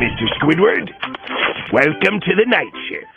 Mr. Squidward. Welcome to the night shift.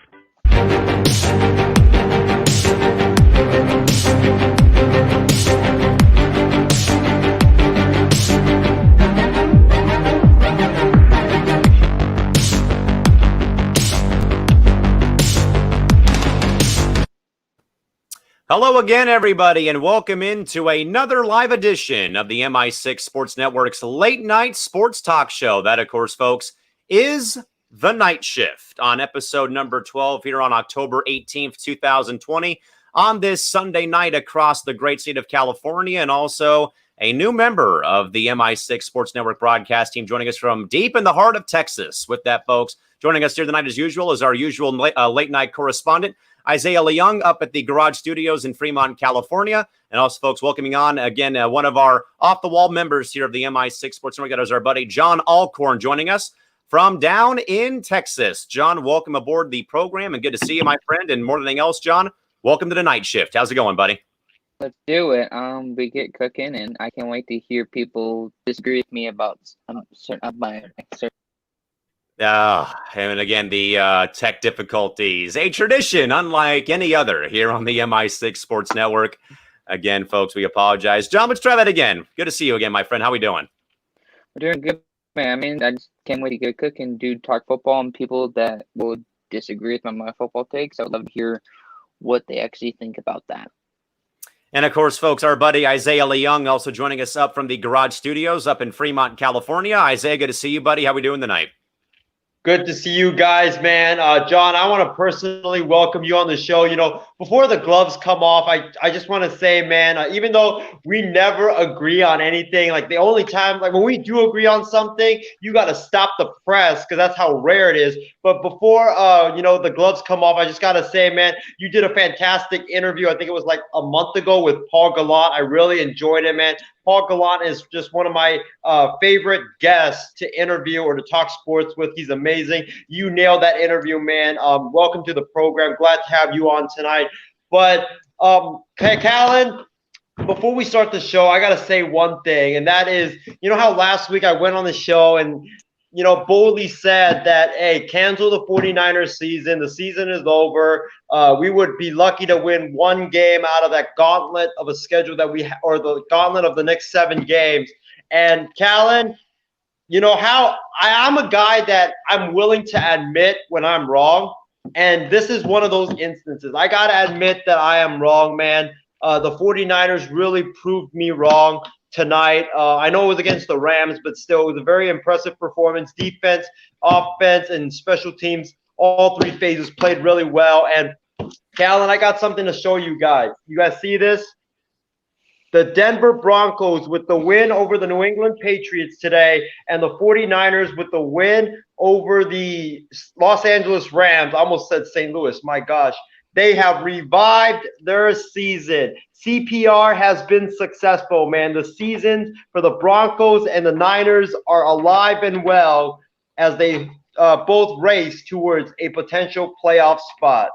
Hello again, everybody, and welcome into another live edition of the MI6 Sports Network's late night sports talk show. That, of course, folks, is The Night Shift on episode number 12 here on October 18th, 2020, on this Sunday night across the great state of California, and also a new member of the MI6 Sports Network broadcast team joining us from deep in the heart of Texas. With that, folks, joining us here tonight as usual is our usual late night correspondent, Isaiah Leung, up at the Garage Studios in Fremont, California. And also, folks, welcoming on, again, one of our off-the-wall members here of the MI6 Sports Network, is our buddy John Alcorn joining us from down in Texas. John, welcome aboard the program, and good to see you, my friend. And more than anything else, John, welcome to the night shift. How's it going, buddy? Let's do it. We get cooking, and I can't wait to hear people disagree with me about certain of my and again, the tech difficulties, a tradition unlike any other here on the MI6 Sports Network. Again, folks, we apologize. John, let's try that again. Good to see you again, my friend. How we doing? We're doing good, man. I mean, I just can't wait to get cooking, do talk football, and people that will disagree with my football takes. I would love to hear what they actually think about that. And, of course, folks, our buddy Isaiah Leung also joining us up from the Garage Studios up in Fremont, California. Isaiah, good to see you, buddy. How we doing tonight? Good to see you guys, man. John, I want to personally welcome you on the show. You know, before the gloves come off, I just want to say, man, even though we never agree on anything, like the only time, like when we do agree on something, you got to stop the press because that's how rare it is. But before, the gloves come off, I just got to say, man, you did a fantastic interview. I think it was like a month ago with Paul Gallant. I really enjoyed it, man. Paul Gallant is just one of my favorite guests to interview or to talk sports with. He's amazing. You nailed that interview, man. Welcome to the program. Glad to have you on tonight. But Callan, before we start the show, I got to say one thing, and that is, you know how last week I went on the show and, boldly said that, hey, cancel the 49ers season. The season is over. We would be lucky to win one game out of that gauntlet of a schedule that we or the gauntlet of the next 7 games. And Callan, you know how I'm a guy that I'm willing to admit when I'm wrong. And this is one of those instances. I got to admit that I am wrong, man. The 49ers really proved me wrong tonight. I know it was against the Rams, but still, it was a very impressive performance. Defense, offense, and special teams, all 3 phases played really well. And Callan, I got something to show you guys. You guys see this? The Denver Broncos with the win over the New England Patriots today, and the 49ers with the win over the Los Angeles Rams. I almost said St. Louis. My gosh. They have revived their season. CPR has been successful, man. The seasons for the Broncos and the Niners are alive and well as they both race towards a potential playoff spot.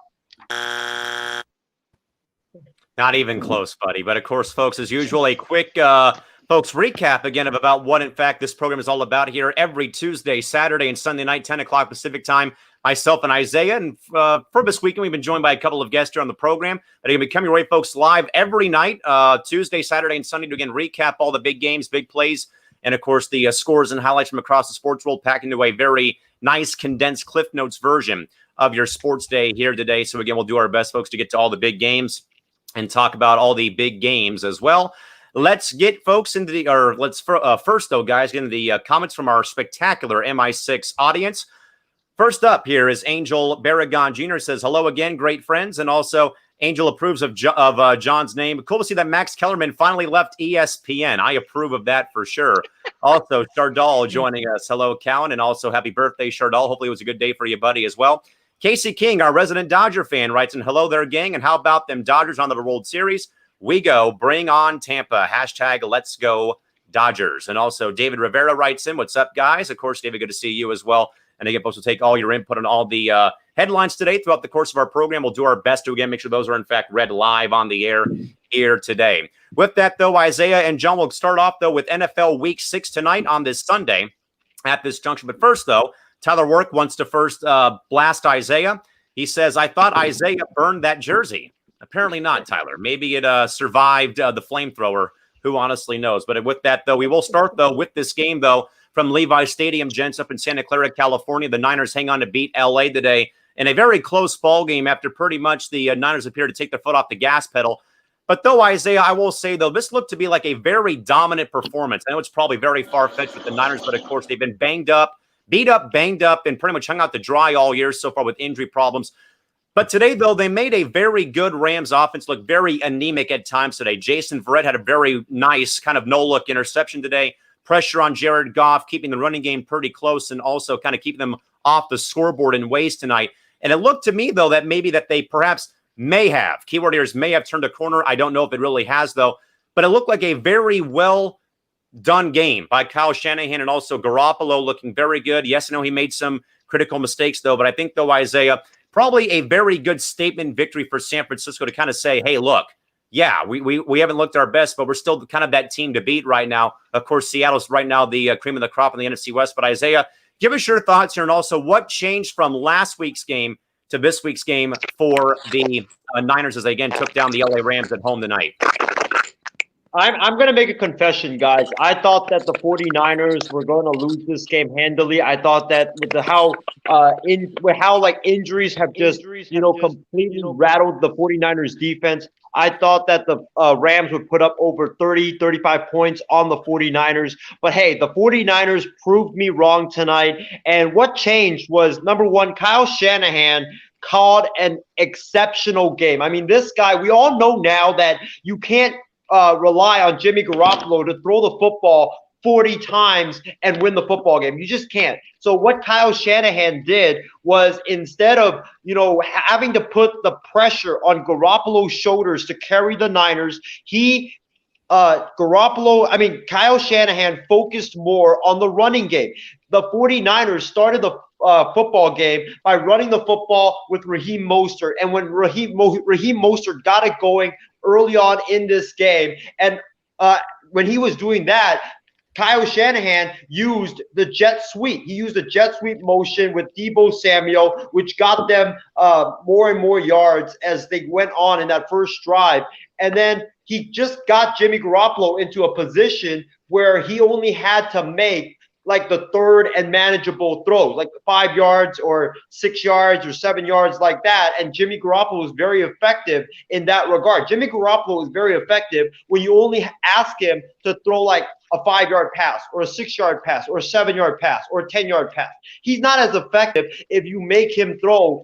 Not even close, buddy. But, of course, folks, as usual, a quick recap again of about what, in fact, this program is all about here every Tuesday, Saturday, and Sunday night, 10 o'clock Pacific time. Myself and Isaiah. And for this weekend, we've been joined by a couple of guests here on the program that are going to be coming your way, folks, live every night, Tuesday, Saturday, and Sunday to, again, recap all the big games, big plays, and, of course, the scores and highlights from across the sports world packed into a very nice, condensed Cliff Notes version of your sports day here today. So, again, we'll do our best, folks, to get to all the big games and talk about all the big games as well. Let's get folks into first, though, guys, get into the comments from our spectacular MI6 audience. First up here is Angel Barragon Jr. says, hello again, great friends. And also, Angel approves of John's name. Cool to see that Max Kellerman finally left ESPN. I approve of that for sure. Also, Shardal joining us. Hello, Callan. And also, happy birthday, Shardal. Hopefully it was a good day for you, buddy, as well. Casey King, our resident Dodger fan, writes in, hello there, gang. And how about them Dodgers on the World Series? We go. Bring on Tampa. Hashtag let's go Dodgers. And also, David Rivera writes in, what's up, guys? Of course, David, good to see you as well. And again, folks, will take all your input on all the headlines today throughout the course of our program. We'll do our best to, again, make sure those are, in fact, read live on the air here today. With that, though, Isaiah and John will start off, though, with NFL Week 6 tonight on this Sunday at this junction. But first, though, Tyler Work wants to first blast Isaiah. He says, I thought Isaiah burned that jersey. Apparently not, Tyler. Maybe it survived the flamethrower. Who honestly knows? But with that, though, we will start, though, with this game, though, from Levi Stadium, gents, up in Santa Clara, California. The Niners hang on to beat L.A. today in a very close ball game after pretty much the Niners appear to take their foot off the gas pedal. But though, Isaiah, I will say, though, this looked to be like a very dominant performance. I know it's probably very far-fetched with the Niners, but, of course, they've been banged up, beat up, banged up, and pretty much hung out to dry all year so far with injury problems. But today, though, they made a very good Rams offense look very anemic at times today. Jason Verrett had a very nice kind of no-look interception today. Pressure on Jared Goff, keeping the running game pretty close and also kind of keeping them off the scoreboard in ways tonight. And it looked to me, though, that maybe that they perhaps may have, keyword here is may have turned a corner. I don't know if it really has, though. But it looked like a very well-done game by Kyle Shanahan and also Garoppolo looking very good. Yes, I know he made some critical mistakes, though. But I think, though, Isaiah, probably a very good statement victory for San Francisco to kind of say, hey, look, yeah, we haven't looked our best, but we're still kind of that team to beat right now. Of course, Seattle's right now the cream of the crop in the NFC West. But Isaiah, give us your thoughts here and also what changed from last week's game to this week's game for the Niners as they again took down the LA Rams at home tonight. I'm going to make a confession, guys. I thought that the 49ers were going to lose this game handily. I thought that with how injuries have just, completely rattled the 49ers defense, I thought that the Rams would put up over 30, 35 points on the 49ers. But, hey, the 49ers proved me wrong tonight. And what changed was, number one, Kyle Shanahan called an exceptional game. I mean, this guy, we all know now that you can't rely on Jimmy Garoppolo to throw the football 40 times and win the football game. You just can't. So what Kyle Shanahan did was instead of, having to put the pressure on Garoppolo's shoulders to carry the Niners, Kyle Shanahan focused more on the running game. The 49ers started the football game by running the football with Raheem Mostert. And when Raheem Mostert got it going early on in this game, and when he was doing that, Kyle Shanahan used the jet sweep. He used the jet sweep motion with Deebo Samuel, which got them more and more yards as they went on in that first drive. And then he just got Jimmy Garoppolo into a position where he only had to make like the third and manageable throws, like 5 yards or 6 yards or 7 yards like that. And Jimmy Garoppolo was very effective in that regard. Jimmy Garoppolo is very effective when you only ask him to throw like a 5-yard pass or a 6-yard pass or a 7-yard pass or a 10-yard pass. He's not as effective if you make him throw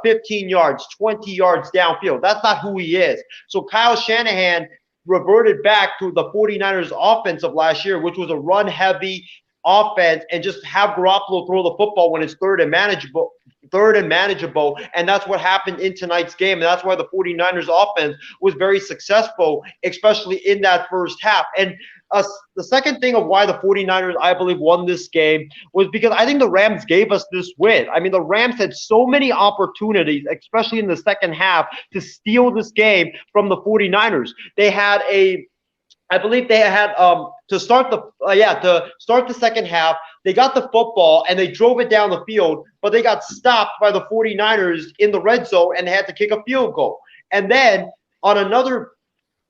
15 yards, 20 yards downfield. That's not who he is. So Kyle Shanahan reverted back to the 49ers offense of last year, which was a run-heavy offense, and just have Garoppolo throw the football when it's third and manageable. And that's what happened in tonight's game. And that's why the 49ers offense was very successful, especially in that first half. And the second thing of why the 49ers, I believe, won this game was because I think the Rams gave us this win. I mean, the Rams had so many opportunities, especially in the second half, to steal this game from the 49ers. I believe they had to start the second half. They got the football and they drove it down the field, but they got stopped by the 49ers in the red zone and they had to kick a field goal. And then on another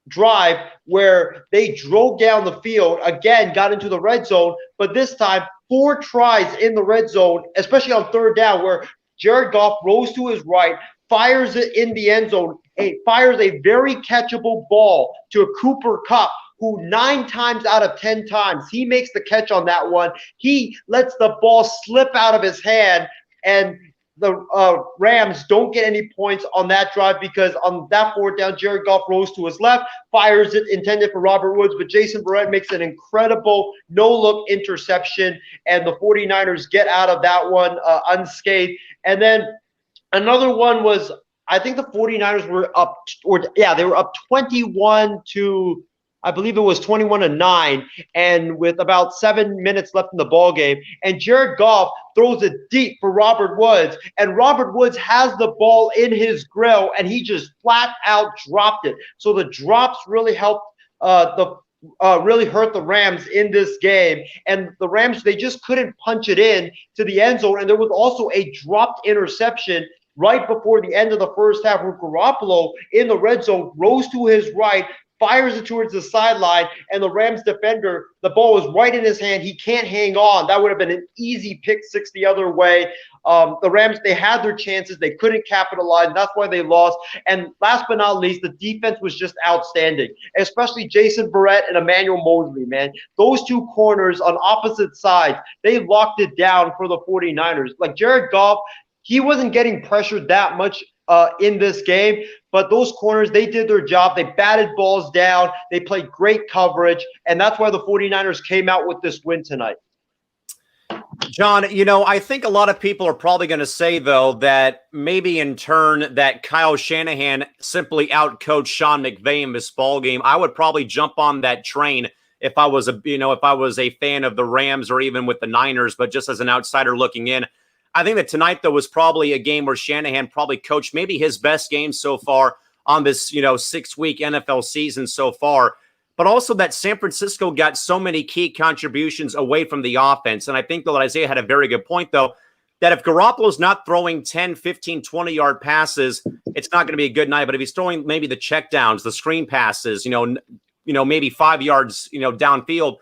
drive where they drove down the field, again got into the red zone, but this time 4 tries in the red zone, especially on third down, where Jared Goff rose to his right, fires it in the end zone, fires a very catchable ball to Cooper Kupp, who 9 times out of 10 times he makes the catch on that one. He lets the ball slip out of his hand, and the Rams don't get any points on that drive because on that fourth down, Jared Goff rose to his left, fires it intended for Robert Woods, but Jason Verrett makes an incredible no-look interception, and the 49ers get out of that one unscathed. And then another one was, I think the 49ers were up, they were up 21 to, I believe it was 21-9, and with about 7 minutes left in the ball game, and Jared Goff throws it deep for Robert Woods, and Robert Woods has the ball in his grill, and he just flat out dropped it. So the drops really helped the really hurt the Rams in this game. And the Rams, they just couldn't punch it in to the end zone. And there was also a dropped interception right before the end of the first half where Garoppolo in the red zone rose to his right, fires it towards the sideline, and the Rams defender, the ball was right in his hand. He can't hang on. That would have been an easy pick six the other way. The Rams, they had their chances. They couldn't capitalize. That's why they lost. And last but not least, the defense was just outstanding, especially Jason Barrett and Emmanuel Mosley, man. Those two corners on opposite sides, they locked it down for the 49ers. Like Jared Goff, he wasn't getting pressured that much in this game, but those corners, they did their job. They batted balls down. They played great coverage, and that's why the 49ers came out with this win tonight. John, you know, I think a lot of people are probably going to say, though, that maybe in turn that Kyle Shanahan simply outcoached Sean McVay in this ball game. I would probably jump on that train if I was a fan of the Rams or even with the Niners, but just as an outsider looking in. I think that tonight, though, was probably a game where Shanahan probably coached maybe his best game so far on this, 6-week NFL season so far. But also that San Francisco got so many key contributions away from the offense. And I think that Isaiah had a very good point, though, that if Garoppolo's not throwing 10, 15, 20-yard passes, it's not going to be a good night. But if he's throwing maybe the checkdowns, the screen passes, maybe 5 yards, downfield,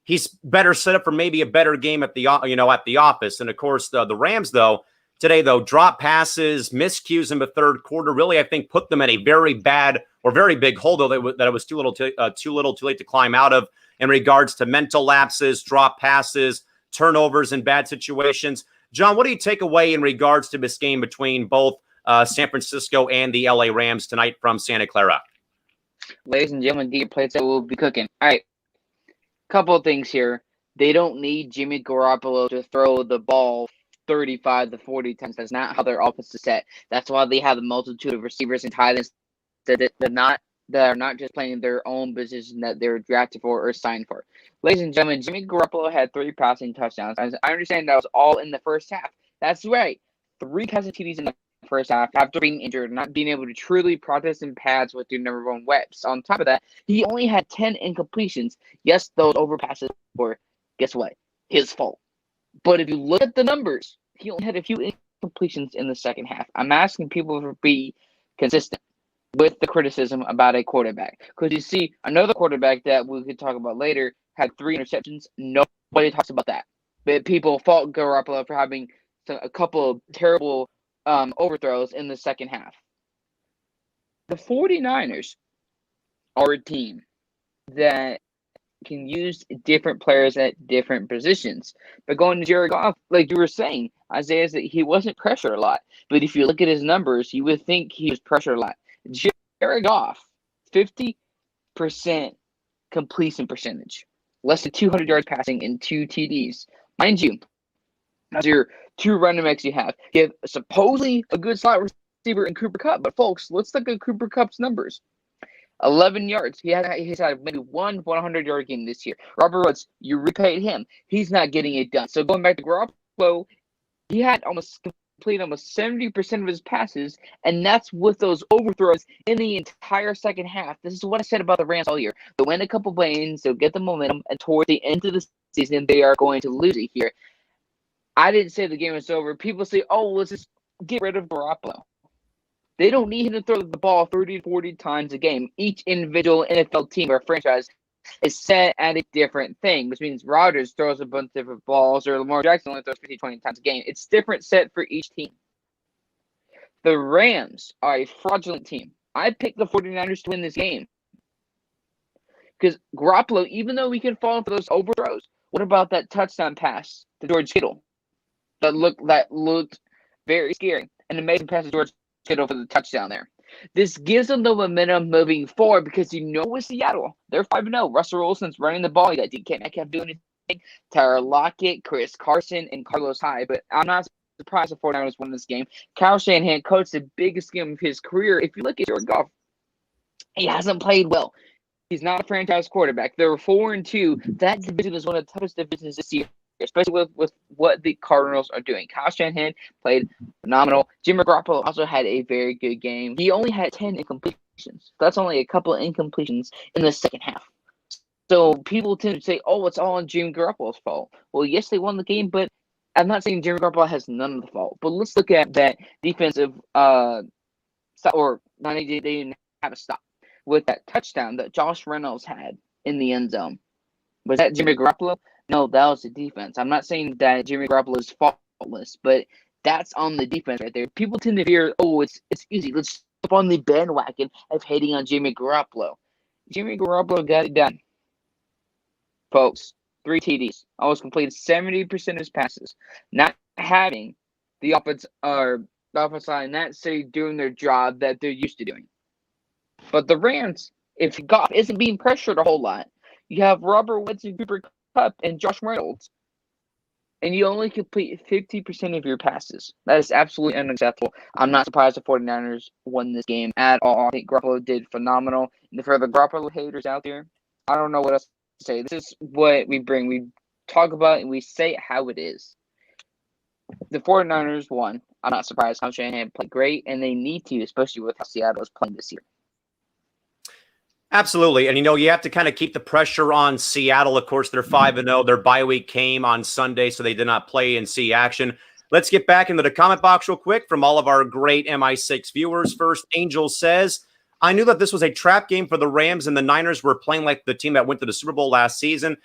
he's better set up for maybe a better game at the office. And of course, the Rams, though, today, drop passes, miscues in the third quarter, really, I think, put them in a very bad or very big hole, though, that it was too late to climb out of in regards to mental lapses, drop passes, turnovers in bad situations. John, what do you take away in regards to this game between both San Francisco and the LA Rams tonight from Santa Clara? Ladies and gentlemen, get your plates that will be cooking. All right. Couple of things here. They don't need Jimmy Garoppolo to throw the ball 35 to 40 times. That's not how their offense is set. That's why they have a multitude of receivers and tight ends that are not just playing their own position that they're drafted for or signed for. Ladies and gentlemen, Jimmy Garoppolo had 3 passing touchdowns. I understand that was all in the first half. That's right. 3 passing TDs in the first half after being injured, not being able to truly practice in pads with your number 1 reps. On top of that, he only had 10 incompletions. Yes, those overpasses were, guess what, his fault. But if you look at the numbers, he only had a few incompletions in the second half. I'm asking people to be consistent with the criticism about a quarterback. Because you see, another quarterback that we could talk about later had 3 interceptions. Nobody talks about that. But people fault Garoppolo for having a couple of terrible overthrows in the second half. The 49ers are a team that can use different players at different positions. But going to Jared Goff, like you were saying, Isaiah, that he wasn't pressured a lot. But if you look at his numbers, you would think he was pressured a lot. Jared Goff, 50% completion percentage, less than 200 yards passing and 2 TDs. Mind you, that's your 2 running backs you have. You have supposedly a good slot receiver in Cooper Kupp. But folks, let's look at Cooper Kupp's numbers. 11 yards. He's had maybe 100-yard game this year. Robert Woods, you repaid him. He's not getting it done. So going back to Garoppolo, he had completed almost 70% of his passes, and that's with those overthrows in the entire second half. This is what I said about the Rams all year. They'll win a couple games, they'll get the momentum, and toward the end of the season, they are going to lose it here. I didn't say the game was over. People say, oh, let's just get rid of Garoppolo. They don't need him to throw the ball 30 to 40 times a game. Each individual NFL team or franchise is set at a different thing, which means Rodgers throws a bunch of different balls or Lamar Jackson only throws 50, 20 times a game. It's different set for each team. The Rams are a fraudulent team. I picked the 49ers to win this game. Because Garoppolo, even though we can fall for those overthrows, what about that touchdown pass to George Kittle? That looked very scary. An amazing pass to George Kittle for the touchdown there. This gives them the momentum moving forward because with Seattle, they're 5-0. Russell Wilson's running the ball. You got DK Metcalf doing anything. Tyler Lockett, Chris Carson, and Carlos Hyde. But I'm not surprised the 49ers won this game. Kyle Shanahan coached the biggest game of his career. If you look at Jared Goff, he hasn't played well. He's not a franchise quarterback. They're 4-2. That division is one of the toughest divisions this year, especially with what the Cardinals are doing. Kyle Shanahan played phenomenal. Jimmy Garoppolo also had a very good game. He only had 10 incompletions. That's only a couple of incompletions in the second half. So people tend to say, "Oh, it's all on Jimmy Garoppolo's fault." Well, yes, they won the game, but I'm not saying Jimmy Garoppolo has none of the fault. But let's look at that defensive stop, or not. They didn't have a stop with that touchdown that Josh Reynolds had in the end zone. Was that Jimmy Garoppolo? No, that was the defense. I'm not saying that Jimmy Garoppolo is faultless, but that's on the defense right there. People tend to fear, "Oh, it's easy. Let's jump on the bandwagon of hating on Jimmy Garoppolo." Jimmy Garoppolo got it done. Folks, 3 TDs, almost completed 70% of his passes. Not having the offense line not say doing their job that they're used to doing. But the Rams, if Goff isn't being pressured a whole lot, you have Robert Woods and Cooper Kupp and Josh Reynolds, and you only complete 50% of your passes. That is absolutely unacceptable. I'm not surprised the 49ers won this game at all. I think Garoppolo did phenomenal. And for the Garoppolo haters out there, I don't know what else to say. This is what we bring. We talk about it and we say it how it is. The 49ers won. I'm not surprised. Kyle Shanahan played great, and they need to, especially with how Seattle is playing this year. Absolutely. And, you have to kind of keep the pressure on Seattle. Of course, they're 5-0. Their bye week came on Sunday, so they did not play and see action. Let's get back into the comment box real quick from all of our great MI6 viewers. First, Angel says, "I knew that this was a trap game for the Rams, and the Niners were playing like the team that went to the Super Bowl last season.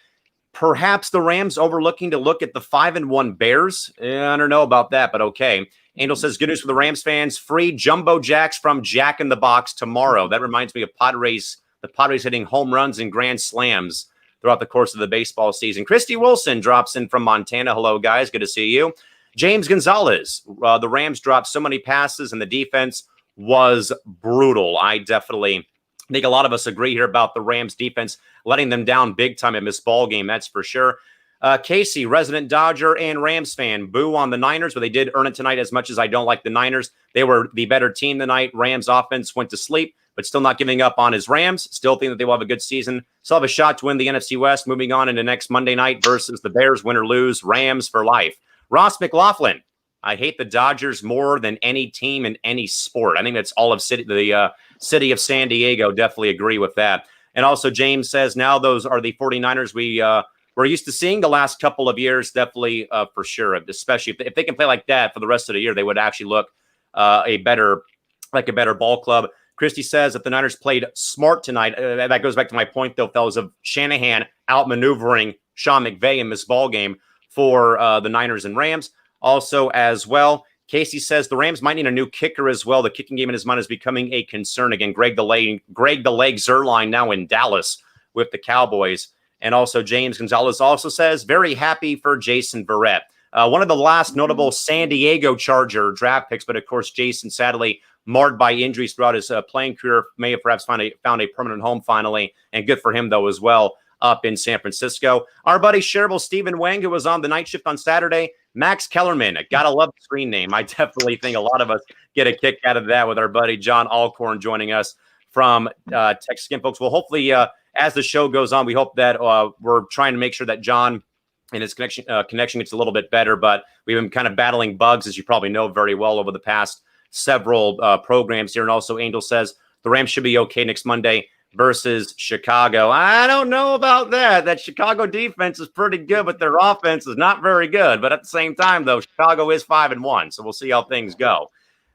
Perhaps the Rams overlooking to look at the 5-1 Bears. I don't know about that, but okay." Angel says, "Good news for the Rams fans. Free Jumbo Jacks from Jack in the Box tomorrow." That reminds me of the Padres hitting home runs and grand slams throughout the course of the baseball season. Christy Wilson drops in from Montana. Hello, guys. Good to see you. James Gonzalez. The Rams dropped so many passes, and the defense was brutal. I definitely think a lot of us agree here about the Rams defense letting them down big time in this ball game. That's for sure. Casey, resident Dodger and Rams fan, boo on the Niners, but they did earn it tonight. As much as I don't like the Niners, they were the better team tonight. Rams offense went to sleep, but still not giving up on his Rams. Still think that they will have a good season. Still have a shot to win the NFC West moving on into next Monday night versus the Bears. Win or lose, Rams for life. Ross McLaughlin, I hate the Dodgers more than any team in any sport. I think that's all of the city of San Diego. Definitely agree with that. And also James says, now those are the 49ers we're used to seeing the last couple of years. Definitely for sure, especially if they can play like that for the rest of the year, they would actually look a better ball club. Christy says that the Niners played smart tonight. That goes back to my point, though, fellas, of Shanahan outmaneuvering Sean McVay in this ball game for the Niners and Rams. Also, as well, Casey says the Rams might need a new kicker as well. The kicking game in his mind is becoming a concern again. Greg the Leg Zerline now in Dallas with the Cowboys. And also James Gonzalez also says very happy for Jason Verrett. One of the last notable San Diego Charger draft picks, but of course Jason sadly marred by injuries throughout his playing career, may have perhaps found a permanent home finally, and good for him though as well up in San Francisco. Our buddy Shareable Stephen Wang, who was on the night shift on Saturday, Max Kellerman, gotta love the screen name. I definitely think a lot of us get a kick out of that with our buddy John Alcorn joining us from Texas. Again, folks, well, hopefully as the show goes on, we hope that we're trying to make sure that John and his connection gets a little bit better, but we've been kind of battling bugs, as you probably know very well, over the past several programs here. And also Angel says the Rams should be okay next Monday versus Chicago. I don't know about that. That Chicago defense is pretty good, but their offense is not very good. But at the same time, though, Chicago is 5-1, so we'll see how things go.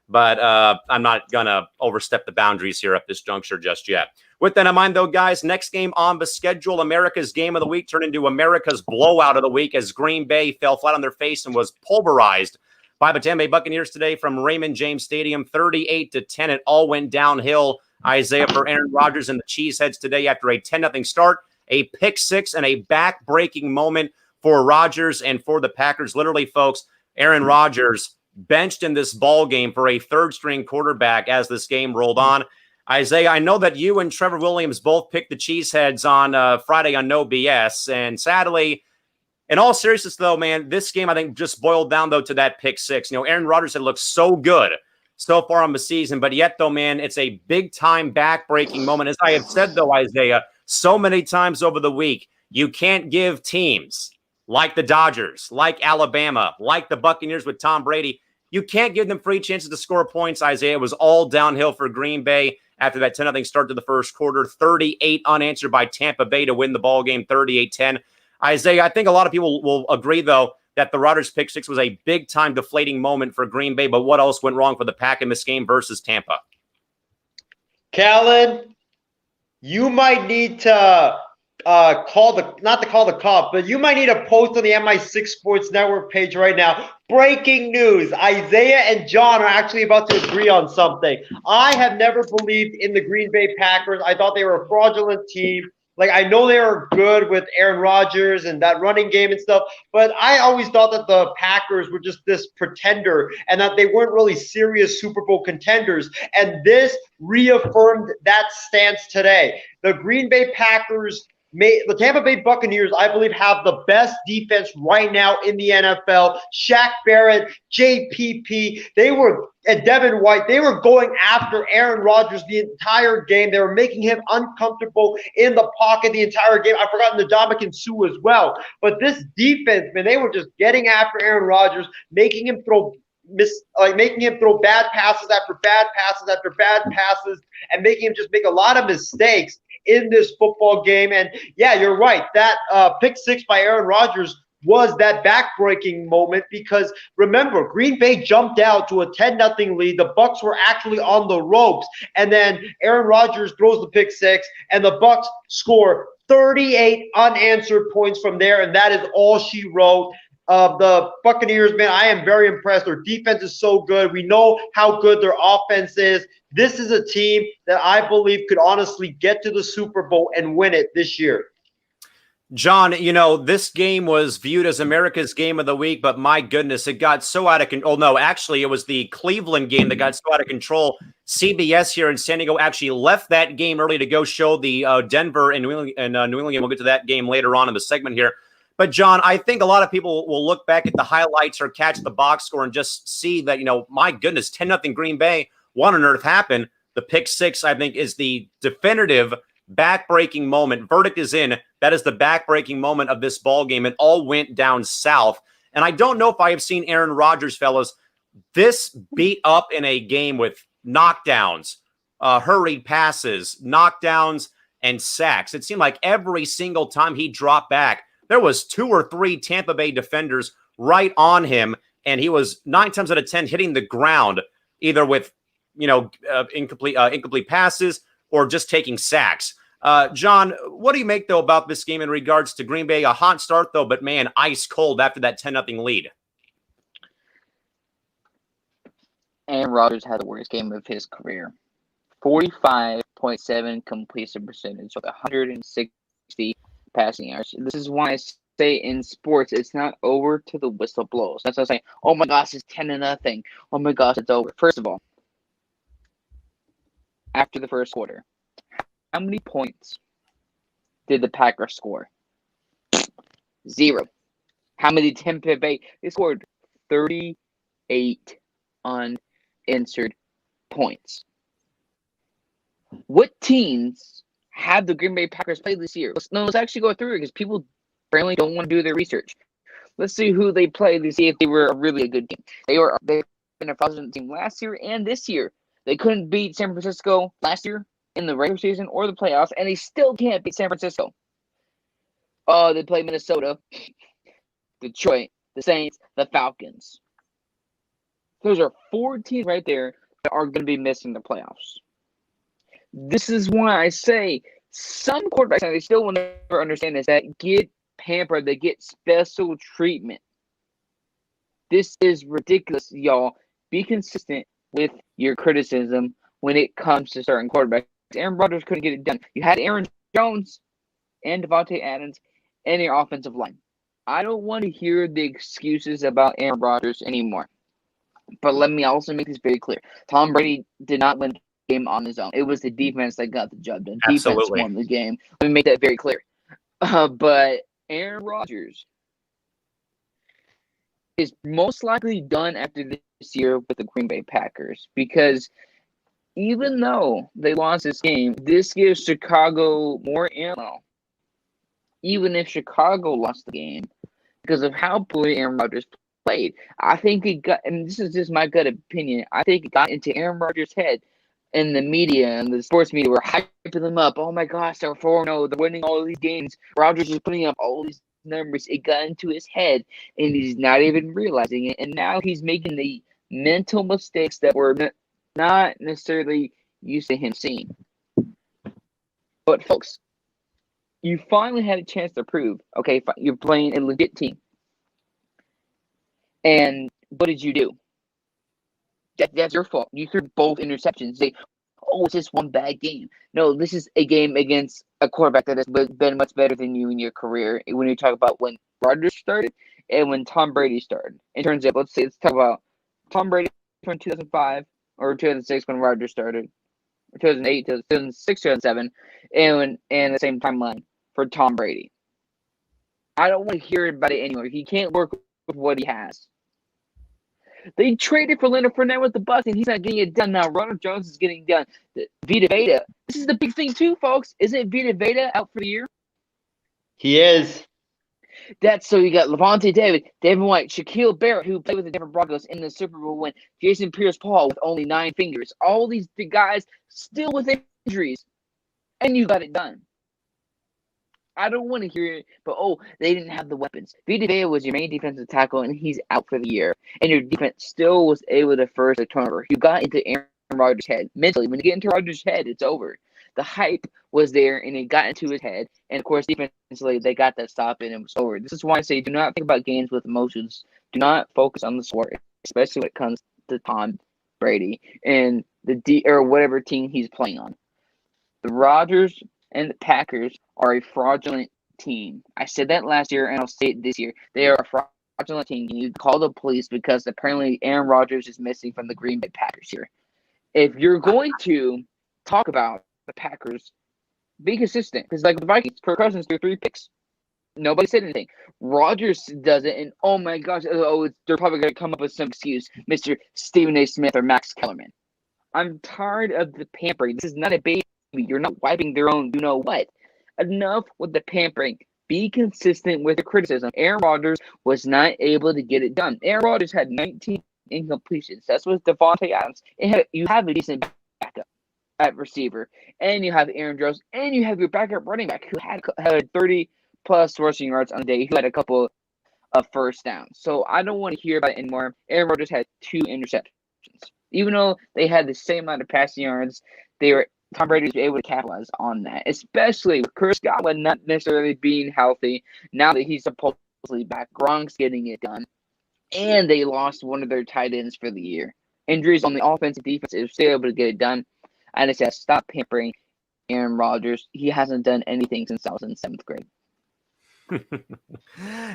But I'm not going to overstep the boundaries here at this juncture just yet. With that in mind, though, guys, next game on the schedule, America's Game of the Week turned into America's Blowout of the Week as Green Bay fell flat on their face and was pulverized by the Tampa Bay Buccaneers today from Raymond James Stadium, 38-10. It all went downhill. Isaiah for Aaron Rodgers and the Cheeseheads today after a 10-0 start, a pick six and a back-breaking moment for Rodgers and for the Packers. Literally, folks, Aaron Rodgers benched in this ball game for a third-string quarterback as this game rolled on. Isaiah, I know that you and Trevor Williams both picked the Cheeseheads on Friday on No BS, and sadly, in all seriousness, though, man, this game, I think, just boiled down, though, to that pick six. Aaron Rodgers had looked so good so far on the season, but yet, though, man, it's a big-time back-breaking moment. As I have said, though, Isaiah, so many times over the week, you can't give teams like the Dodgers, like Alabama, like the Buccaneers with Tom Brady, you can't give them free chances to score points, Isaiah. It was all downhill for Green Bay after that 10-0 start to the first quarter. 38 unanswered by Tampa Bay to win the ball game, 38-10. Isaiah, I think a lot of people will agree, though, that the Rodgers pick six was a big-time deflating moment for Green Bay, but what else went wrong for the Pack in this game versus Tampa? Callan, you might need to not to call the cop, but you might need a post on the MI6 Sports Network page right now. Breaking news. Isaiah and John are actually about to agree on something. I have never believed in the Green Bay Packers. I thought they were a fraudulent team. Like, I know they were good with Aaron Rodgers and that running game and stuff, but I always thought that the Packers were just this pretender and that they weren't really serious Super Bowl contenders. And this reaffirmed that stance today. The Green Bay Packers, the Tampa Bay Buccaneers, I believe, have the best defense right now in the NFL. Shaq Barrett, JPP, and Devin White, they were going after Aaron Rodgers the entire game. They were making him uncomfortable in the pocket the entire game. I've forgotten the Ndamukong Suh as well. But this defense, man, they were just getting after Aaron Rodgers, making him throw bad passes after bad passes after bad passes, and making him just make a lot of mistakes in this football game. And yeah, you're right. That pick six by Aaron Rodgers was that back-breaking moment because remember, Green Bay jumped out to a 10-0 lead. The Bucs were actually on the ropes, and then Aaron Rodgers throws the pick six, and the Bucs score 38 unanswered points from there, and that is all she wrote. The Buccaneers, man, I am very impressed. Their defense is so good. We know how good their offense is. This is a team that I believe could honestly get to the Super Bowl and win it this year. John, this game was viewed as America's game of the week, but my goodness, it got so out of control. Oh, no, actually, it was the Cleveland game that got so out of control. CBS here in San Diego actually left that game early to go show the Denver and New England. We'll get to that game later on in the segment here. But, John, I think a lot of people will look back at the highlights or catch the box score and just see that, my goodness, 10-0 Green Bay. What on earth happened? The pick six, I think, is the definitive back-breaking moment. Verdict is in. That is the back-breaking moment of this ball game. It all went down south. And I don't know if I have seen Aaron Rodgers, fellas, this beat up in a game with knockdowns, hurried passes, knockdowns, and sacks. It seemed like every single time he dropped back, there was 2 or 3 Tampa Bay defenders right on him, and he was 9 times out of 10 hitting the ground, either with incomplete passes or just taking sacks. John, what do you make, though, about this game in regards to Green Bay? A hot start, though, but, man, ice cold after that 10-0 lead. Aaron Rodgers had the worst game of his career. 45.7 completion percentage with 160 passing yards. This is why I say in sports, it's not over till the whistle blows. That's what I'm saying. Oh my gosh, it's 10-0. Oh my gosh, it's over. First of all, after the first quarter, how many points did the Packers score? 0. How many Tampa Bay? They scored 38 unanswered points. What teams have the Green Bay Packers played this year? Let's actually go through it because people apparently don't want to do their research. Let's see who they played to see if they were a really good team. They've been a fraudulent team last year and this year. They couldn't beat San Francisco last year in the regular season or the playoffs, and they still can't beat San Francisco. They played Minnesota, Detroit, the Saints, the Falcons. Those are 4 teams right there that are going to be missing the playoffs. This is why I say some quarterbacks, and they still will never understand this, that get pampered, they get special treatment. This is ridiculous, y'all. Be consistent with your criticism when it comes to certain quarterbacks. Aaron Rodgers couldn't get it done. You had Aaron Jones and Devontae Adams and your offensive line. I don't want to hear the excuses about Aaron Rodgers anymore. But let me also make this very clear. Tom Brady did not win the game on his own. It was the defense that got the job done. Defense won the game. Let me make that very clear. But Aaron Rodgers is most likely done after this year with the Green Bay Packers because even though they lost this game, this gives Chicago more ammo. Even if Chicago lost the game because of how poorly Aaron Rodgers played. I think it got, and this is just my gut opinion, I think it got into Aaron Rodgers' head and the media and the sports media were hyping them up. Oh my gosh, they're 4-0. They're winning all these games. Rodgers is putting up all these numbers. It got into his head, and he's not even realizing it. And now he's making the mental mistakes that were not necessarily used to him seeing. But folks, you finally had a chance to prove, okay, you're playing a legit team. And what did you do? That's your fault. You threw both interceptions. Say, oh, it's just one bad game. No, this is a game against a quarterback that has been much better than you in your career. When you talk about when Rodgers started and when Tom Brady started. In terms of, let's talk about Tom Brady from 2005 or 2006 when Rodgers started, or 2008, 2006, 2007, and the same timeline for Tom Brady. I don't want to hear about it anymore. He can't work with what he has. They traded for Leonard Fournette with the Bucs, and he's not getting it done now. Ronald Jones is getting done. Vita Veda. This is the big thing too, folks. Isn't Vita Veda out for the year? He is. That's so you got Levante David, Devin White, Shaquille Barrett, who played with the Denver Broncos in the Super Bowl win, Jason Pierce-Paul with only 9 fingers. All these big guys still with injuries, and you got it done. I don't want to hear it, but they didn't have the weapons. Vita Vea was your main defensive tackle, and he's out for the year. And your defense still was able to force a turnover. You got into Aaron Rodgers' head. Mentally, when you get into Rodgers' head, it's over. The hype was there, and it got into his head. And, of course, defensively, they got that stop, and it was over. This is why I say do not think about games with emotions. Do not focus on the score, especially when it comes to Tom Brady and or whatever team he's playing on. The Rodgers and the Packers are a fraudulent team. I said that last year, and I'll say it this year. They are a fraudulent team. You call the police because apparently Aaron Rodgers is missing from the Green Bay Packers here. If you're going to talk about the Packers, be consistent. Because like the Vikings, Kirk Cousins threw 3 picks. Nobody said anything. Rodgers does it, and oh my gosh, they're probably going to come up with some excuse, Mr. Stephen A. Smith or Max Kellerman. I'm tired of the pampering. This is not a baby. You're not wiping their own, you know what. Enough with the pampering. Be consistent with the criticism. Aaron Rodgers was not able to get it done. Aaron Rodgers had 19 incompletions. That's with Devontae Adams. You have a decent backup at receiver. And you have Aaron Jones. And you have your backup running back who had 30-plus rushing yards on the day. Who had a couple of first downs. So I don't want to hear about it anymore. Aaron Rodgers had 2 interceptions. Even though they had the same amount of passing yards, Tom Brady was able to capitalize on that, especially with Chris Godwin not necessarily being healthy now that he's supposedly back. Gronk's getting it done, and they lost one of their tight ends for the year. Injuries on the offensive defense, is still able to get it done. I just said, stop pampering Aaron Rodgers. He hasn't done anything since I was in 7th grade.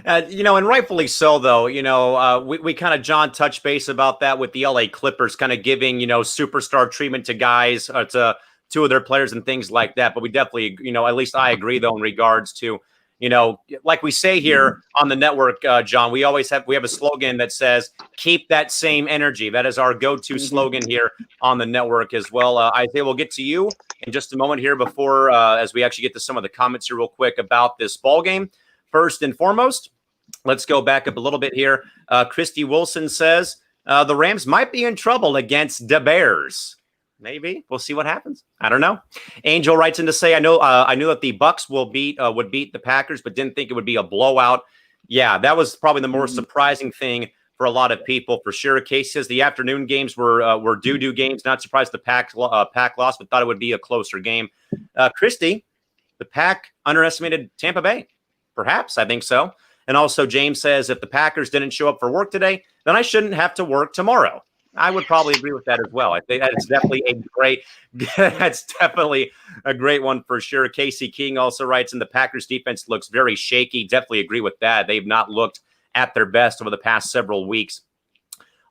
And rightfully so, though. We kind of, John, touched base about that with the LA Clippers kind of giving, superstar treatment to guys, to 2 of their players and things like that. But we definitely, at least I agree, though, in regards to, like we say here on the network, John, we have a slogan that says, keep that same energy. That is our go-to slogan here on the network as well. Isaiah, we'll get to you in just a moment here before, as we actually get to some of the comments here real quick about this ball game. First and foremost, let's go back up a little bit here. Christy Wilson says, the Rams might be in trouble against the Bears. Maybe we'll see what happens. I don't know. Angel writes in to say, I knew that the Bucs would beat the Packers, but didn't think it would be a blowout. Yeah, that was probably the more surprising thing for a lot of people, for sure. Case says the afternoon games were doo-doo games. Not surprised the Pack lost, but thought it would be a closer game. Christy, the Pack underestimated Tampa Bay. Perhaps, I think so. And also James says, if the Packers didn't show up for work today, then I shouldn't have to work tomorrow. I would probably agree with that as well. I think that's definitely a great one for sure. Casey King also writes, and the Packers defense looks very shaky. Definitely agree with that. They've not looked at their best over the past several weeks.